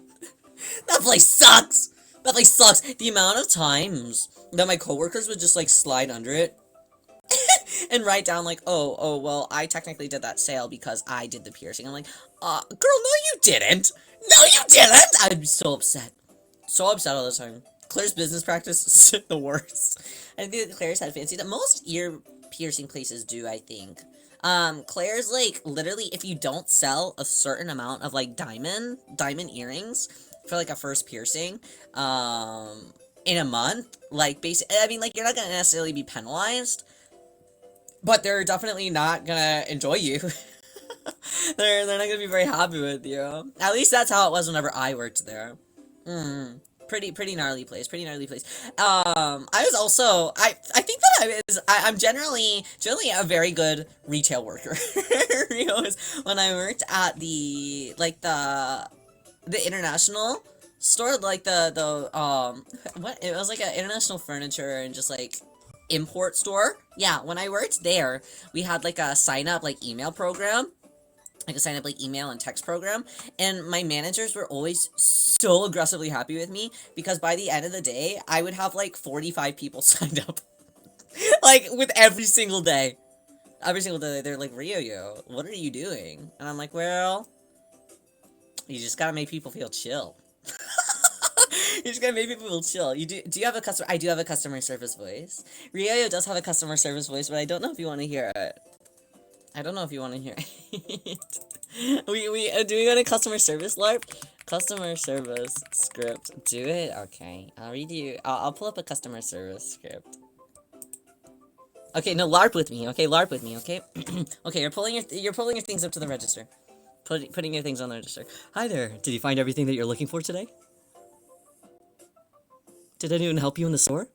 That place sucks. The amount of times that my coworkers would just, like, slide under it and write down, like, oh, well, I technically did that sale because I did the piercing. I'm like, girl, no, you didn't. I'd be so upset. All the time. Claire's business practice is the worst. I think that Claire's had fancy that most ear piercing places do, I think. Claire's, like, literally, if you don't sell a certain amount of, like, diamond earrings for, like, a first piercing, in a month, like, I mean, like, you're not gonna necessarily be penalized, but they're definitely not gonna enjoy you. They're not gonna be very happy with you. At least that's how it was whenever I worked there. Pretty gnarly place. I was also, I think that I'm generally a very good retail worker. When I worked at the the international store, like the what, it was like an international furniture and just like import store. Yeah, when I worked there, we had like a sign up like email program, like a sign up like email and text program, and my managers were always so aggressively happy with me because by the end of the day I would have like 45 people signed up. Like with every single day. Every single day they're like, Rio, what are you doing? And I'm like, well, you just gotta make people feel chill. You just gotta make people feel chill. Do you have a customer? I do have a customer service voice. Rio does have a customer service voice, but I don't know if you want to hear it. I don't know if you want to hear it. Do we go to customer service, LARP? Customer service script. Do it? Okay. I'll read you. I'll pull up a customer service script. Okay, no, LARP with me. Okay, LARP with me. Okay. Okay, you're pulling your things up to the register. Putting your things on the register. Hi there. Did you find everything that you're looking for today? Did anyone help you in the store?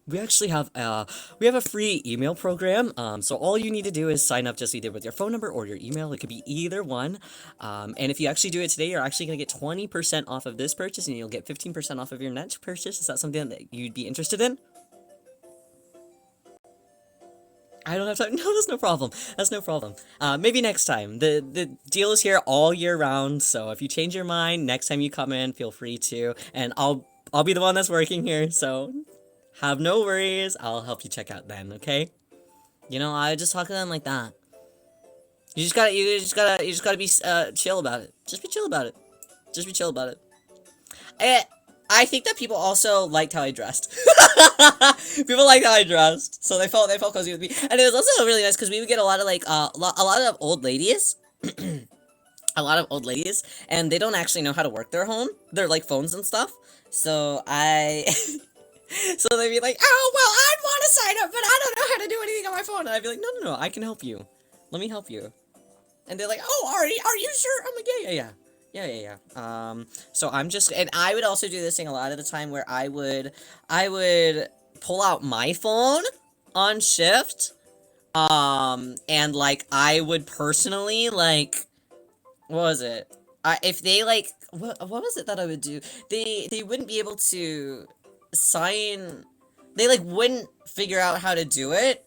We actually have a free email program. So all you need to do is sign up just either with your phone number or your email. It could be either one. And if you actually do it today, you're actually gonna get 20% off of this purchase, and you'll get 15% off of your next purchase. Is that something that you'd be interested in? I don't have time. No, that's no problem. That's no problem. Maybe next time. The deal is here all year round. So if you change your mind next time you come in, feel free to, and I'll be the one that's working here. So have no worries. I'll help you check out then. Okay. You know, I just talk to them like that. You just gotta be chill about it. Just be chill about it. Just be chill about it. I think that people also liked how I dressed. People liked how I dressed, so they felt cozy with me, and it was also really nice because we would get a lot of like a lot of old ladies, a lot of old ladies, and they don't actually know how to work their like phones and stuff. So so they'd be like, oh well, I'd want to sign up, but I don't know how to do anything on my phone, and I'd be like, no, I can help you. Let me help you. And they're like, oh, are you sure? I'm like, yeah. So I'm just, and I would also do this thing a lot of the time where I would pull out my phone on shift, and like, I would personally, like, what was it? If they, like, what was it that I would do? They wouldn't be able to sign, they, like, wouldn't figure out how to do it,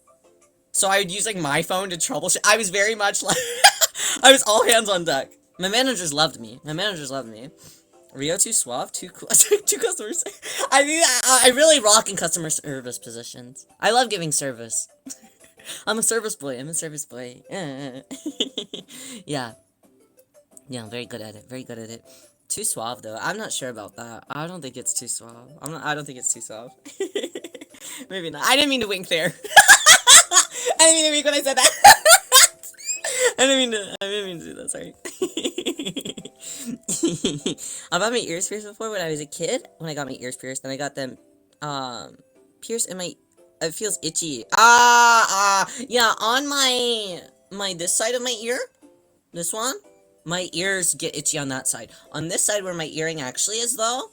so I would use, like, my phone to troubleshoot. I was very much like, I was all hands on deck. My managers loved me. Rio too suave, too cool, too customers. I mean, I really rock in customer service positions. I love giving service. I'm a service boy. Yeah. Yeah, I'm very good at it. Too suave though. I'm not sure about that. I don't think it's too suave. I don't think it's too suave. Maybe not. I didn't mean to wink there. I didn't mean to wink when I said that. I didn't mean to do that, sorry. I've had my ears pierced before when I was a kid. When I got my ears pierced, then I got them, pierced in my, it feels itchy. Yeah, on my this side of my ear, this one, my ears get itchy on that side. On this side where my earring actually is though,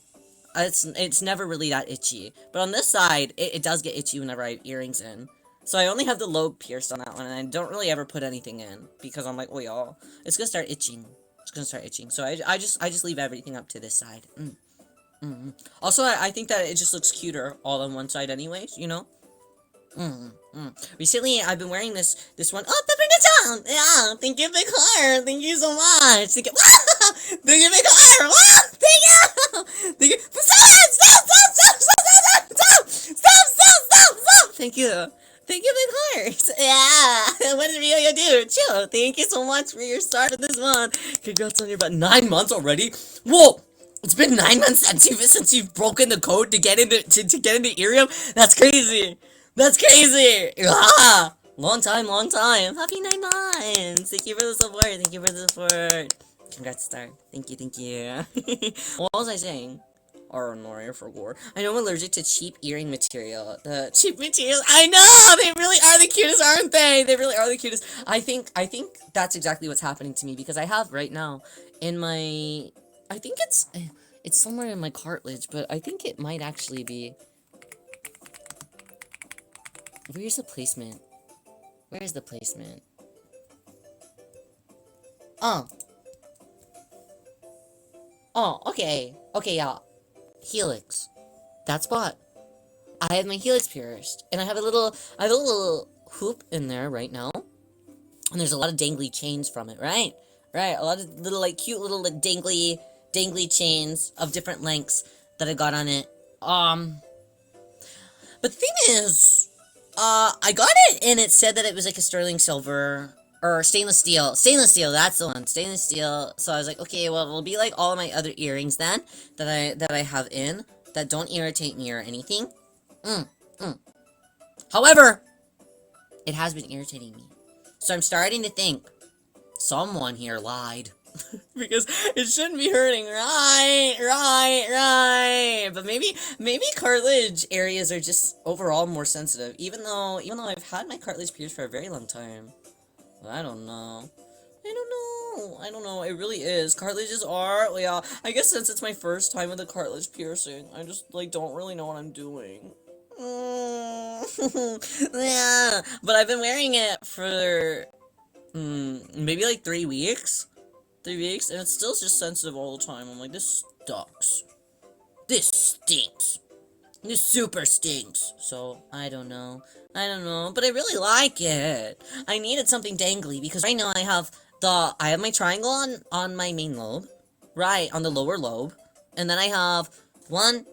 it's never really that itchy. But on this side, it does get itchy whenever I have earrings in. So I only have the lobe pierced on that one, and I don't really ever put anything in, because I'm like, oh y'all, it's gonna start itching. So I just leave everything up to this side. Also, I think that it just looks cuter all on one side anyways, you know? Recently, I've been wearing this one. Oh, Peppermint! Yeah, thank you, Big Heart. Thank you so much. Thank you, thank you, Big Heart. Thank you. Thank you. Stop. Thank you. Thank you, Big Heart. Yeah. What did Rio do? Chill. Thank you so much for your start of this month. Congrats on your about 9 months already. Whoa. It's been 9 months since you've broken the code to get into Irium. That's crazy. That's crazy. Ah, long time. Happy 9 months. Thank you for the support. Congrats, Star. Thank you. What was I saying? Or Noria for gore. I know I'm allergic to cheap earring material. The cheap materials. I know! They really are the cutest, aren't they? They really are the cutest. I think that's exactly what's happening to me, because I have right now in my, I think it's somewhere in my cartilage, but I think it might actually be, where's the placement? Oh. Oh, okay. Okay, yeah. Helix. That spot. I have my helix pierced. And I have a little hoop in there right now. And there's a lot of dangly chains from it, right? Right, a lot of little, like, cute little, like, dangly chains of different lengths that I got on it. But the thing is, I got it and it said that it was like a sterling silver or stainless steel. Stainless steel, that's the one. Stainless steel. So I was like, okay, well, it'll be like all of my other earrings then that I have in that don't irritate me or anything. However, it has been irritating me. So I'm starting to think someone here lied. Because it shouldn't be hurting, right. But maybe cartilage areas are just overall more sensitive. Even though I've had my cartilage pierced for a very long time. I don't know. I don't know. It really is. Cartilages are, yeah. I guess since it's my first time with a cartilage piercing, I just like don't really know what I'm doing. Yeah, but I've been wearing it for maybe like 3 weeks. 3 weeks, and it's still just sensitive all the time. I'm like, this sucks. This stinks. This super stinks. So, I don't know. But I really like it. I needed something dangly, because right now I have my triangle on my main lobe. Right, on the lower lobe. And then I have I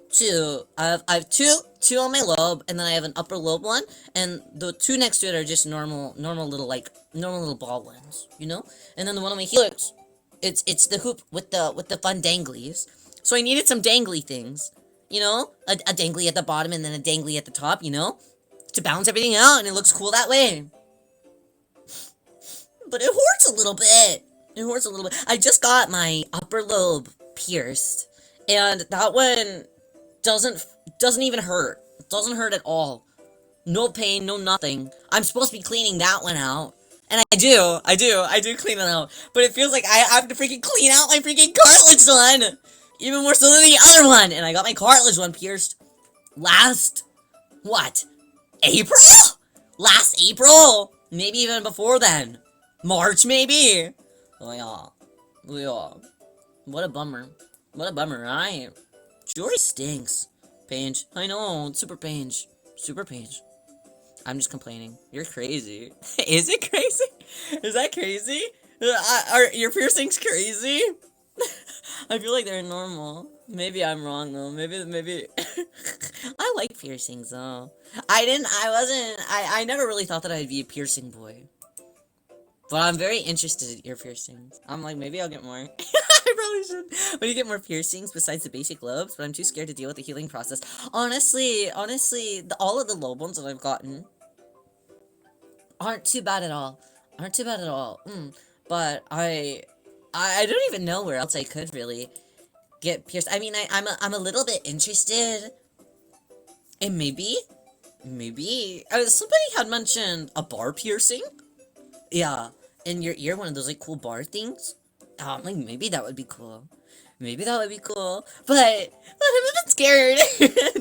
have two on my lobe, and then I have an upper lobe one, and the two next to it are just normal little ball ones, you know? And then the one on my helix, it's the hoop with the fun danglies. So I needed some dangly things, you know, a dangly at the bottom and then a dangly at the top, you know, to balance everything out, and it looks cool that way. But it hurts a little bit. I just got my upper lobe pierced, and that one doesn't even hurt. It doesn't hurt at all. No pain, no nothing. I'm supposed to be cleaning that one out. And I do clean it out. But it feels like I have to freaking clean out my freaking cartilage one! Even more so than the other one! And I got my cartilage one pierced last, April? Last April? Maybe even before then. March, maybe? Oh, yeah. What a bummer, right? Jewelry stinks. Paige. I know, it's super Paige. I'm just complaining. You're crazy. Is it crazy? Is that crazy? Are your piercings crazy? I feel like they're normal. Maybe I'm wrong though. Maybe. I like piercings though. I never really thought that I'd be a piercing boy. But I'm very interested in ear piercings. I'm like, maybe I'll get more. I probably should. But you get more piercings besides the basic lobes, but I'm too scared to deal with the healing process. Honestly, all of the lobe ones that I've gotten aren't too bad at all. But I don't even know where else I could really get pierced. I mean, I'm a little bit interested. And maybe somebody had mentioned a bar piercing. Yeah, in your ear, one of those like cool bar things. Like maybe that would be cool. But I'm a bit scared.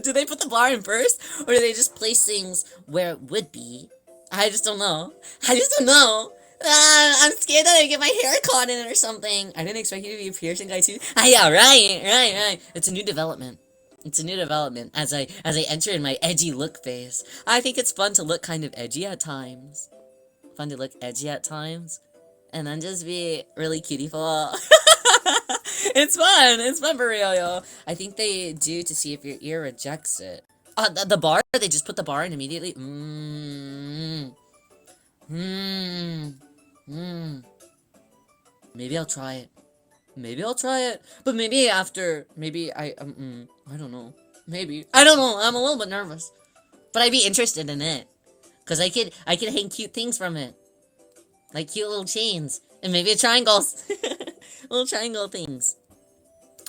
Do they put the bar in first, or do they just place things where it would be? I just don't know. I'm scared that I get my hair caught in it or something. I didn't expect you to be a piercing guy too. Yeah, right. It's a new development. As I enter in my edgy look phase. I think it's fun to look kind of edgy at times. And then just be really cutieful. It's fun for real, yo. I think they do to see if your ear rejects it. The bar, they just put the bar in immediately. Maybe I'll try it. But maybe after, I don't know. I don't know, I'm a little bit nervous. But I'd be interested in it. Cause I could hang cute things from it. Like cute little chains. And maybe triangles. Little triangle things.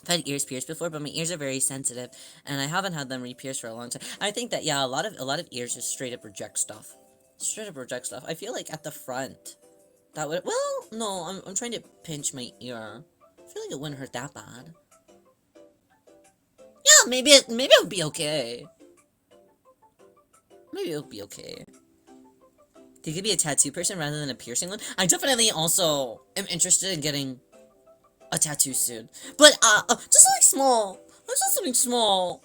I've had ears pierced before, but my ears are very sensitive. And I haven't had them re-pierced for a long time. I think that, yeah, a lot of ears just straight up reject stuff. I feel like at the front, that would, well, no, I'm trying to pinch my ear. I feel like it wouldn't hurt that bad. Yeah, maybe it would be okay. They could be a tattoo person rather than a piercing one. I definitely also am interested in getting a tattoo soon. But, just something small. Just something small.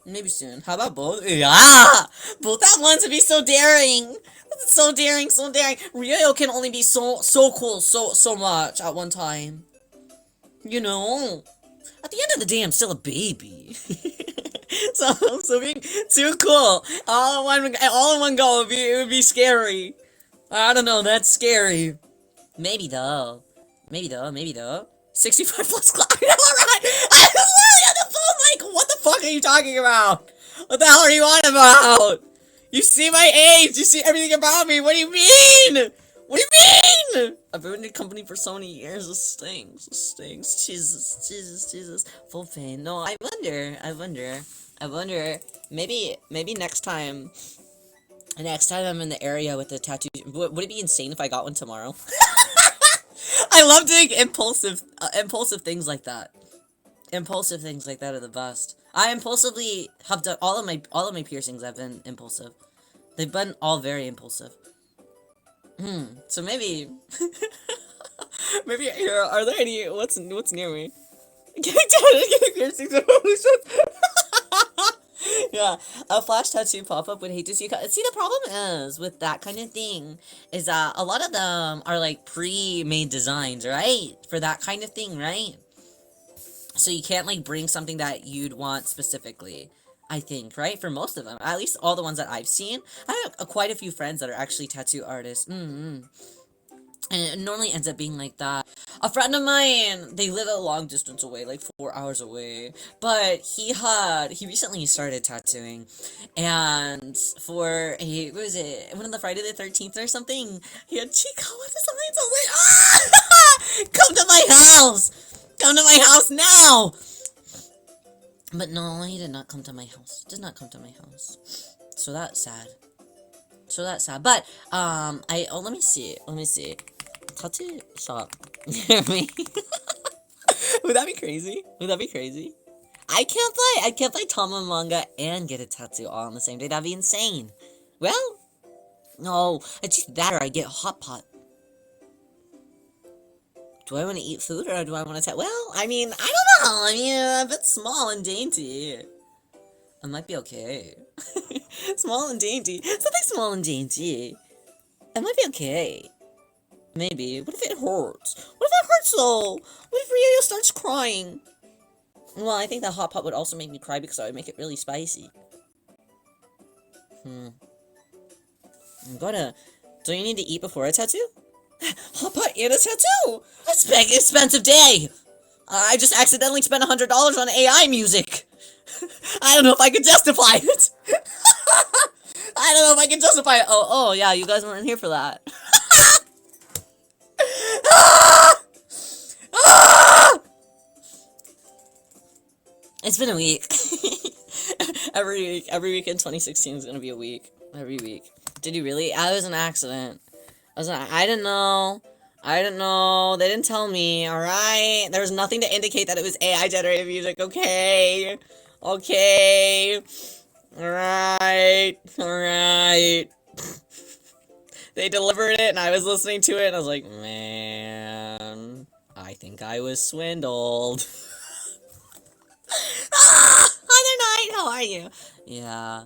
Maybe soon. How about both? Yeah! Both at once would be so daring! So daring, so daring. Ryo can only be so cool, so much at one time. You know? At the end of the day, I'm still a baby. so being too cool all in one go it would be scary. I don't know, that's scary. Maybe though. 65 plus class. I know, right? I was literally on the phone like, what the fuck are you talking about? What the hell are you on about? You see my age, you see everything about me, what do you mean? What do you mean? I've been in the company for so many years, it stings. Jesus. Full pain. No, I wonder, maybe next time I'm in the area with the tattoo, would it be insane if I got one tomorrow? I love doing impulsive things like that. Impulsive things like that are the best. I impulsively have done all of my piercings have been impulsive. They've been all very impulsive. So maybe are there any what's near me? Getting piercings. Yeah, a flash tattoo pop-up would hate to see. See, the problem is with that kind of thing is that a lot of them are like pre-made designs, right? For that kind of thing, right? So you can't like bring something that you'd want specifically. I think, right? For most of them, at least all the ones that I've seen, I have quite a few friends that are actually tattoo artists. And it normally ends up being like that. A friend of mine, they live a long distance away, like 4 hours away, but he recently started tattooing, and for what was it, one of the Friday the 13th or something, he had cheek color designs. I was like, ah! Come to my house now! But no, he did not come to my house. So that's sad. But, let me see. Tattoo shop near me. Would that be crazy? I can't play Tama manga and get a tattoo all on the same day. That'd be insane. Well, no, it's just that or I get hot pot. Do I want to eat food or do I want to well, I mean, I don't know. I mean, a bit small and dainty. I might be okay. Small and dainty. Something small and dainty. I might be okay. Maybe. What if it hurts? Though? What if Ryo starts crying? Well, I think that hot pot would also make me cry because I would make it really spicy. Don't you need to eat before a tattoo? Hot pot and a tattoo! That's a big expensive day! I just accidentally spent $100 on AI music! I don't know if I could justify it! Oh, yeah, you guys weren't here for that. It's been a week. Every week in 2016 is gonna be a week. Every week. Did you really? I was an accident. I didn't know. They didn't tell me, alright? There was nothing to indicate that it was AI generated music, okay? Alright. They delivered it and I was listening to it and I was like, man, I think I was swindled. Other night, how are you? Yeah.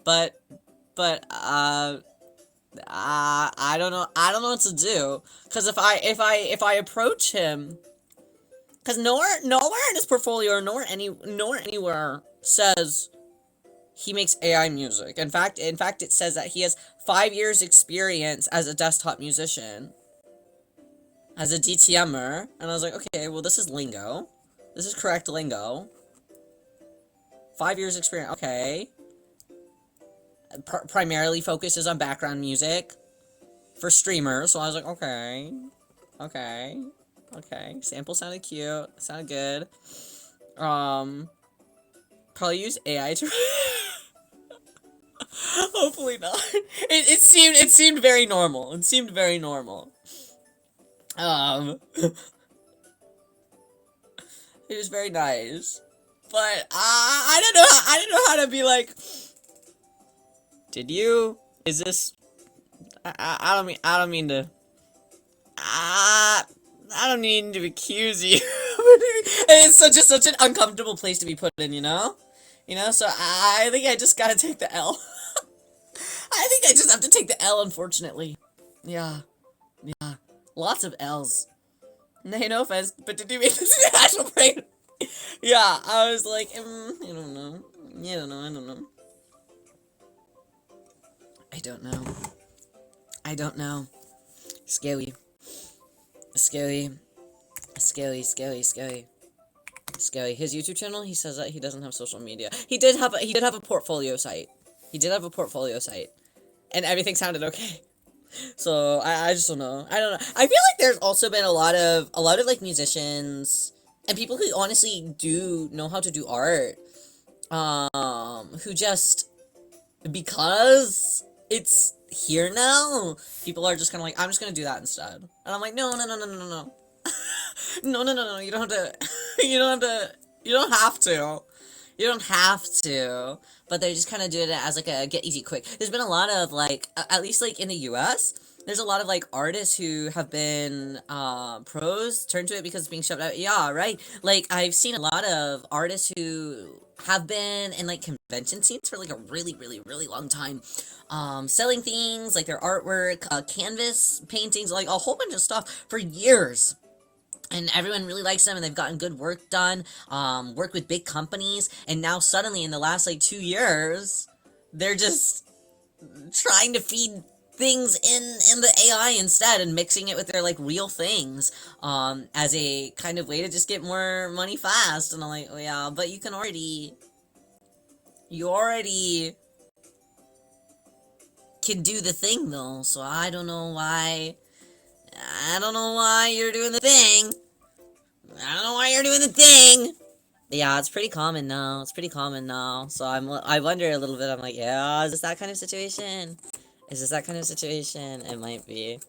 But, I don't know what to do. Cause if I approach him, cause nowhere in his portfolio or nowhere anywhere says he makes AI music. In fact, it says that he has 5 years experience as a desktop musician. As a DTMer. And I was like, okay, well, this is lingo. This is correct lingo. 5 years experience, okay. Primarily focuses on background music for streamers, so I was like, okay. Sample sounded cute, sounded good. Probably use AI to hopefully not. It seemed very normal. It was very nice. But I don't know how to be like, Did you? Is this? I don't mean to. I don't mean to accuse you. It's such an uncomfortable place to be put in, you know? So I think I just gotta take the L. I think I just have to take the L, unfortunately. Yeah. Yeah. Lots of L's. Hey, no offense, but did you make this an actual brain? Yeah, I was like, I don't know. I don't know. I don't know. I don't know. Scary. Scary. Scary. His YouTube channel, he says that he doesn't have social media. He did have a portfolio site. And everything sounded okay. So I just don't know. I don't know. I feel like there's also been a lot of like musicians and people who honestly do know how to do art. Who just, because it's here now, people are just kind of like, I'm just gonna do that instead. And I'm like, no. No, you don't have to, you don't have to, but they're just kind of doing it as like a get easy quick. There's been a lot of like, at least like in the US, there's a lot of like artists who have been pros turned to it because it's being shoved out. Yeah, right. Like I've seen a lot of artists who have been in like convention scenes for like a really long time, selling things like their artwork, canvas paintings, like a whole bunch of stuff for years. And everyone really likes them, and they've gotten good work done, work with big companies, and now suddenly in the last like 2 years, they're just trying to feed things in the AI instead and mixing it with their like real things, as a kind of way to just get more money fast. And I'm like, oh yeah, but you already can do the thing though, so I don't know why you're doing the thing. Yeah, it's pretty common now. So I wonder a little bit. I'm like, yeah, is this that kind of situation? It might be.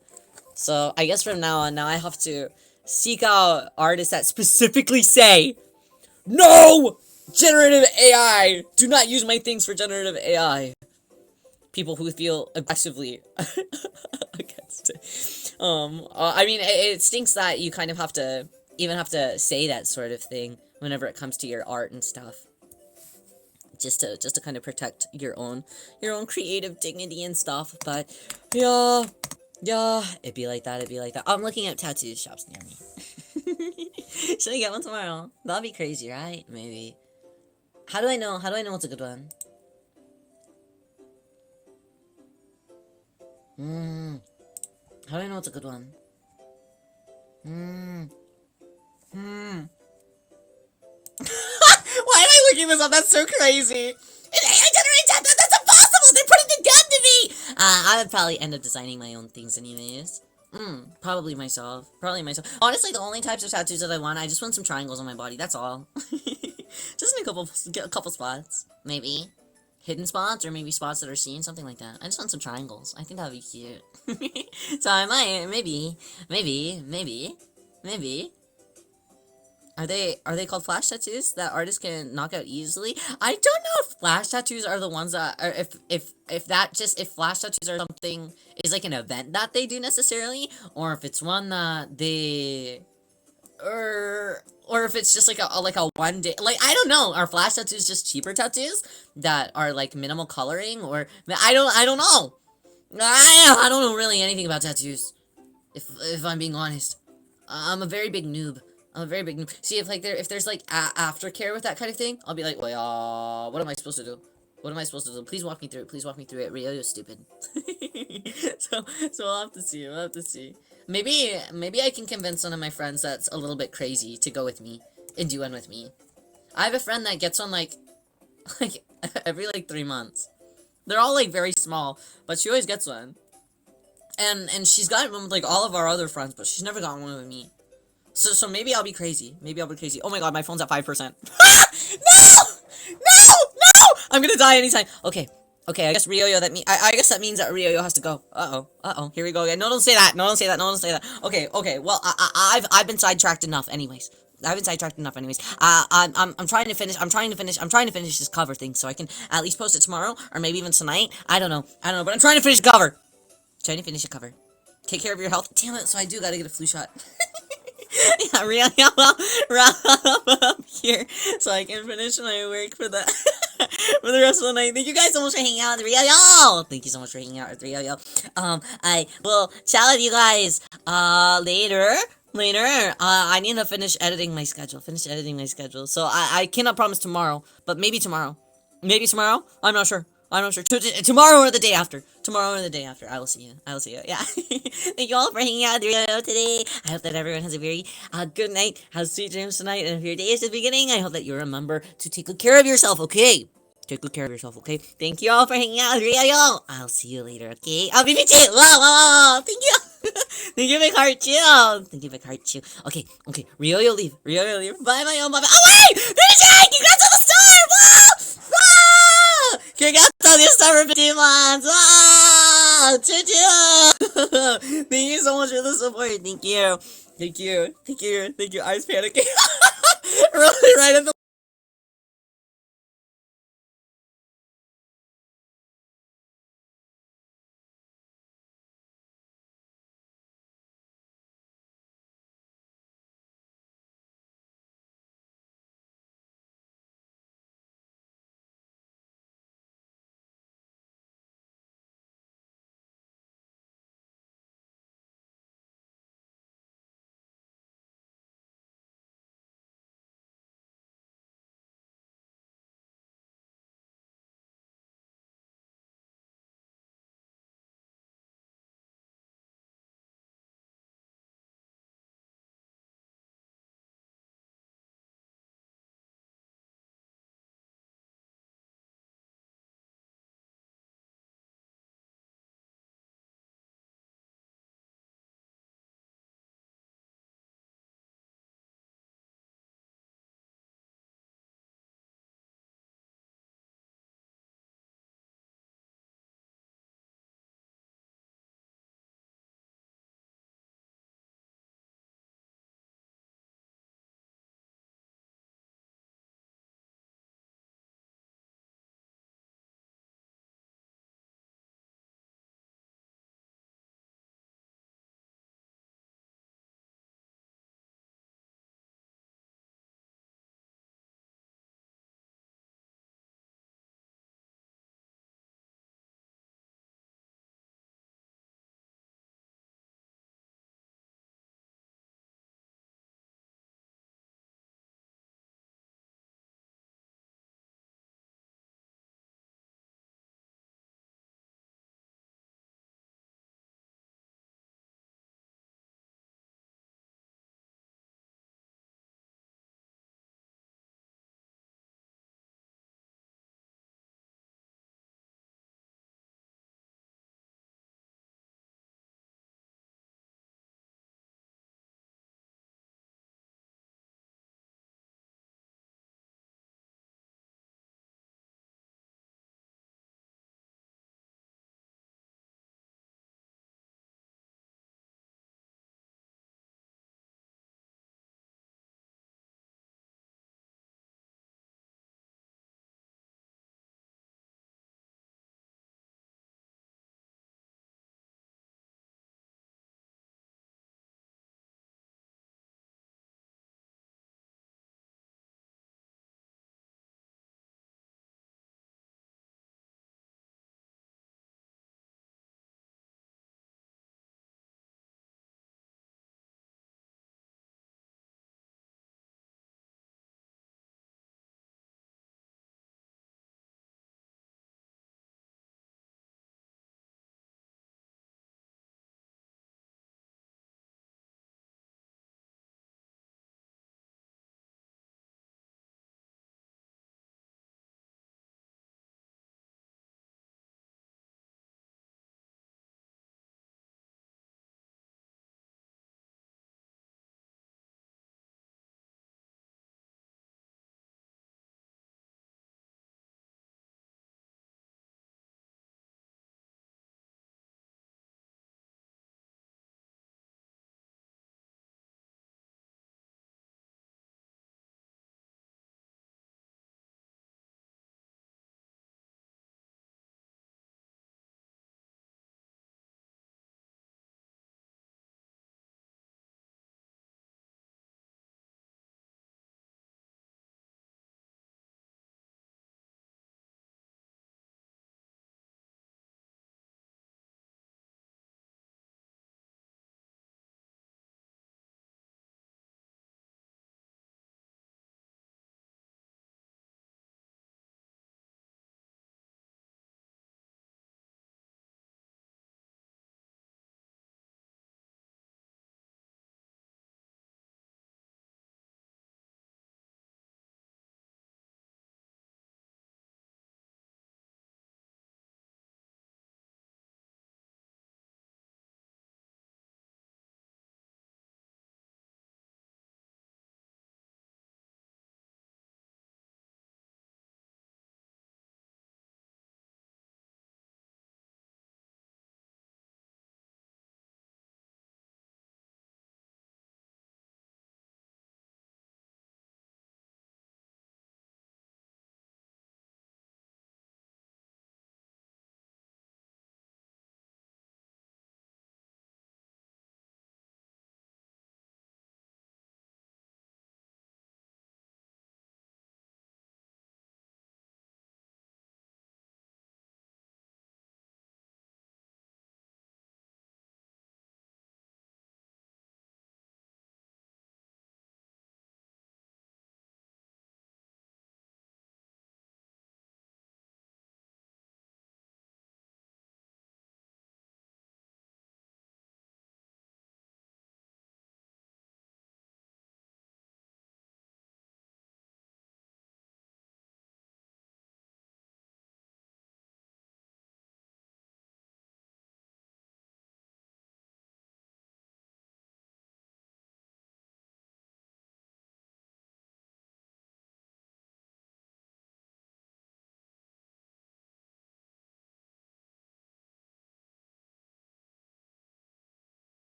So I guess from now on, I have to seek out artists that specifically say, no! Generative AI! Do not use my things for generative AI. People who feel aggressively against it. I mean, it stinks that you kind of have to say that sort of thing whenever it comes to your art and stuff. Just to kind of protect your own creative dignity and stuff. But yeah, it'd be like that. I'm looking at tattoo shops near me. Should I get one tomorrow? That'd be crazy, right? Maybe. How do I know what's a good one? How do I know what's a good one? Why am I looking this up? That's so crazy. An AI generated tattoo? That's impossible! They're putting a gun to me! I would probably end up designing my own things anyways. Probably myself. Honestly, the only types of tattoos that I just want some triangles on my body, that's all. Just in a couple spots. Maybe. Hidden spots, or maybe spots that are seen, something like that. I just want some triangles. I think that would be cute. So I might, maybe. Are they called flash tattoos that artists can knock out easily? I don't know if flash tattoos are the ones that, or if flash tattoos are something, is like an event that they do necessarily, or if it's one that they, or if it's just like a one day, like, I don't know, are flash tattoos just cheaper tattoos that are like minimal coloring, or, I don't know. I don't know really anything about tattoos, if I'm being honest. I'm a very big noob. See, if there's like aftercare with that kind of thing, I'll be like, well, what am I supposed to do? Please walk me through it. Rio, you're stupid. so I'll have to see. Maybe I can convince one of my friends that's a little bit crazy to go with me and do one with me. I have a friend that gets one like every like 3 months. They're all like very small, but she always gets one. And she's got one with like all of our other friends, but she's never gotten one with me. So maybe I'll be crazy. Oh my god, my phone's at 5%. No! I'm gonna die anytime. Okay, I guess Ryo, I guess that means that Ryo has to go. Uh-oh, here we go again. No, don't say that. Okay, well, I've been sidetracked enough anyways. I've been sidetracked enough, anyways. I'm trying to finish. I'm trying to finish this cover thing so I can at least post it tomorrow or maybe even tonight. I don't know. But I'm trying to finish the cover. Trying to finish a cover. Take care of your health. Damn it! So I do gotta get a flu shot. Yeah, really. Wrap up here so I can finish my work for the for the rest of the night. Thank you guys so much for hanging out with Rio Yo. Thank you so much for hanging out with Rio Yo. I will chat with you guys later. I need to finish editing my schedule. So I cannot promise tomorrow, but maybe tomorrow. I'm not sure. Tomorrow or the day after. I will see you. Yeah. Thank you all for hanging out with Rio today. I hope that everyone has a very good night. Have sweet dreams tonight. And if your day is the beginning, I hope that you remember to take good care of yourself, okay? Take good care of yourself, okay? Thank you all for hanging out with Rio. I'll see you later, okay? I'll be with you. Whoa. Thank you. Thank you, big heart chew. Okay. Rio, leave. Bye, my own. Bye. Oh, wait! Finish! Congrats on the star! Whoa! Congrats on the star for 15 months! Wow! Choo-choo! Thank you so much for the support. Thank you. I was panicking. Really right at the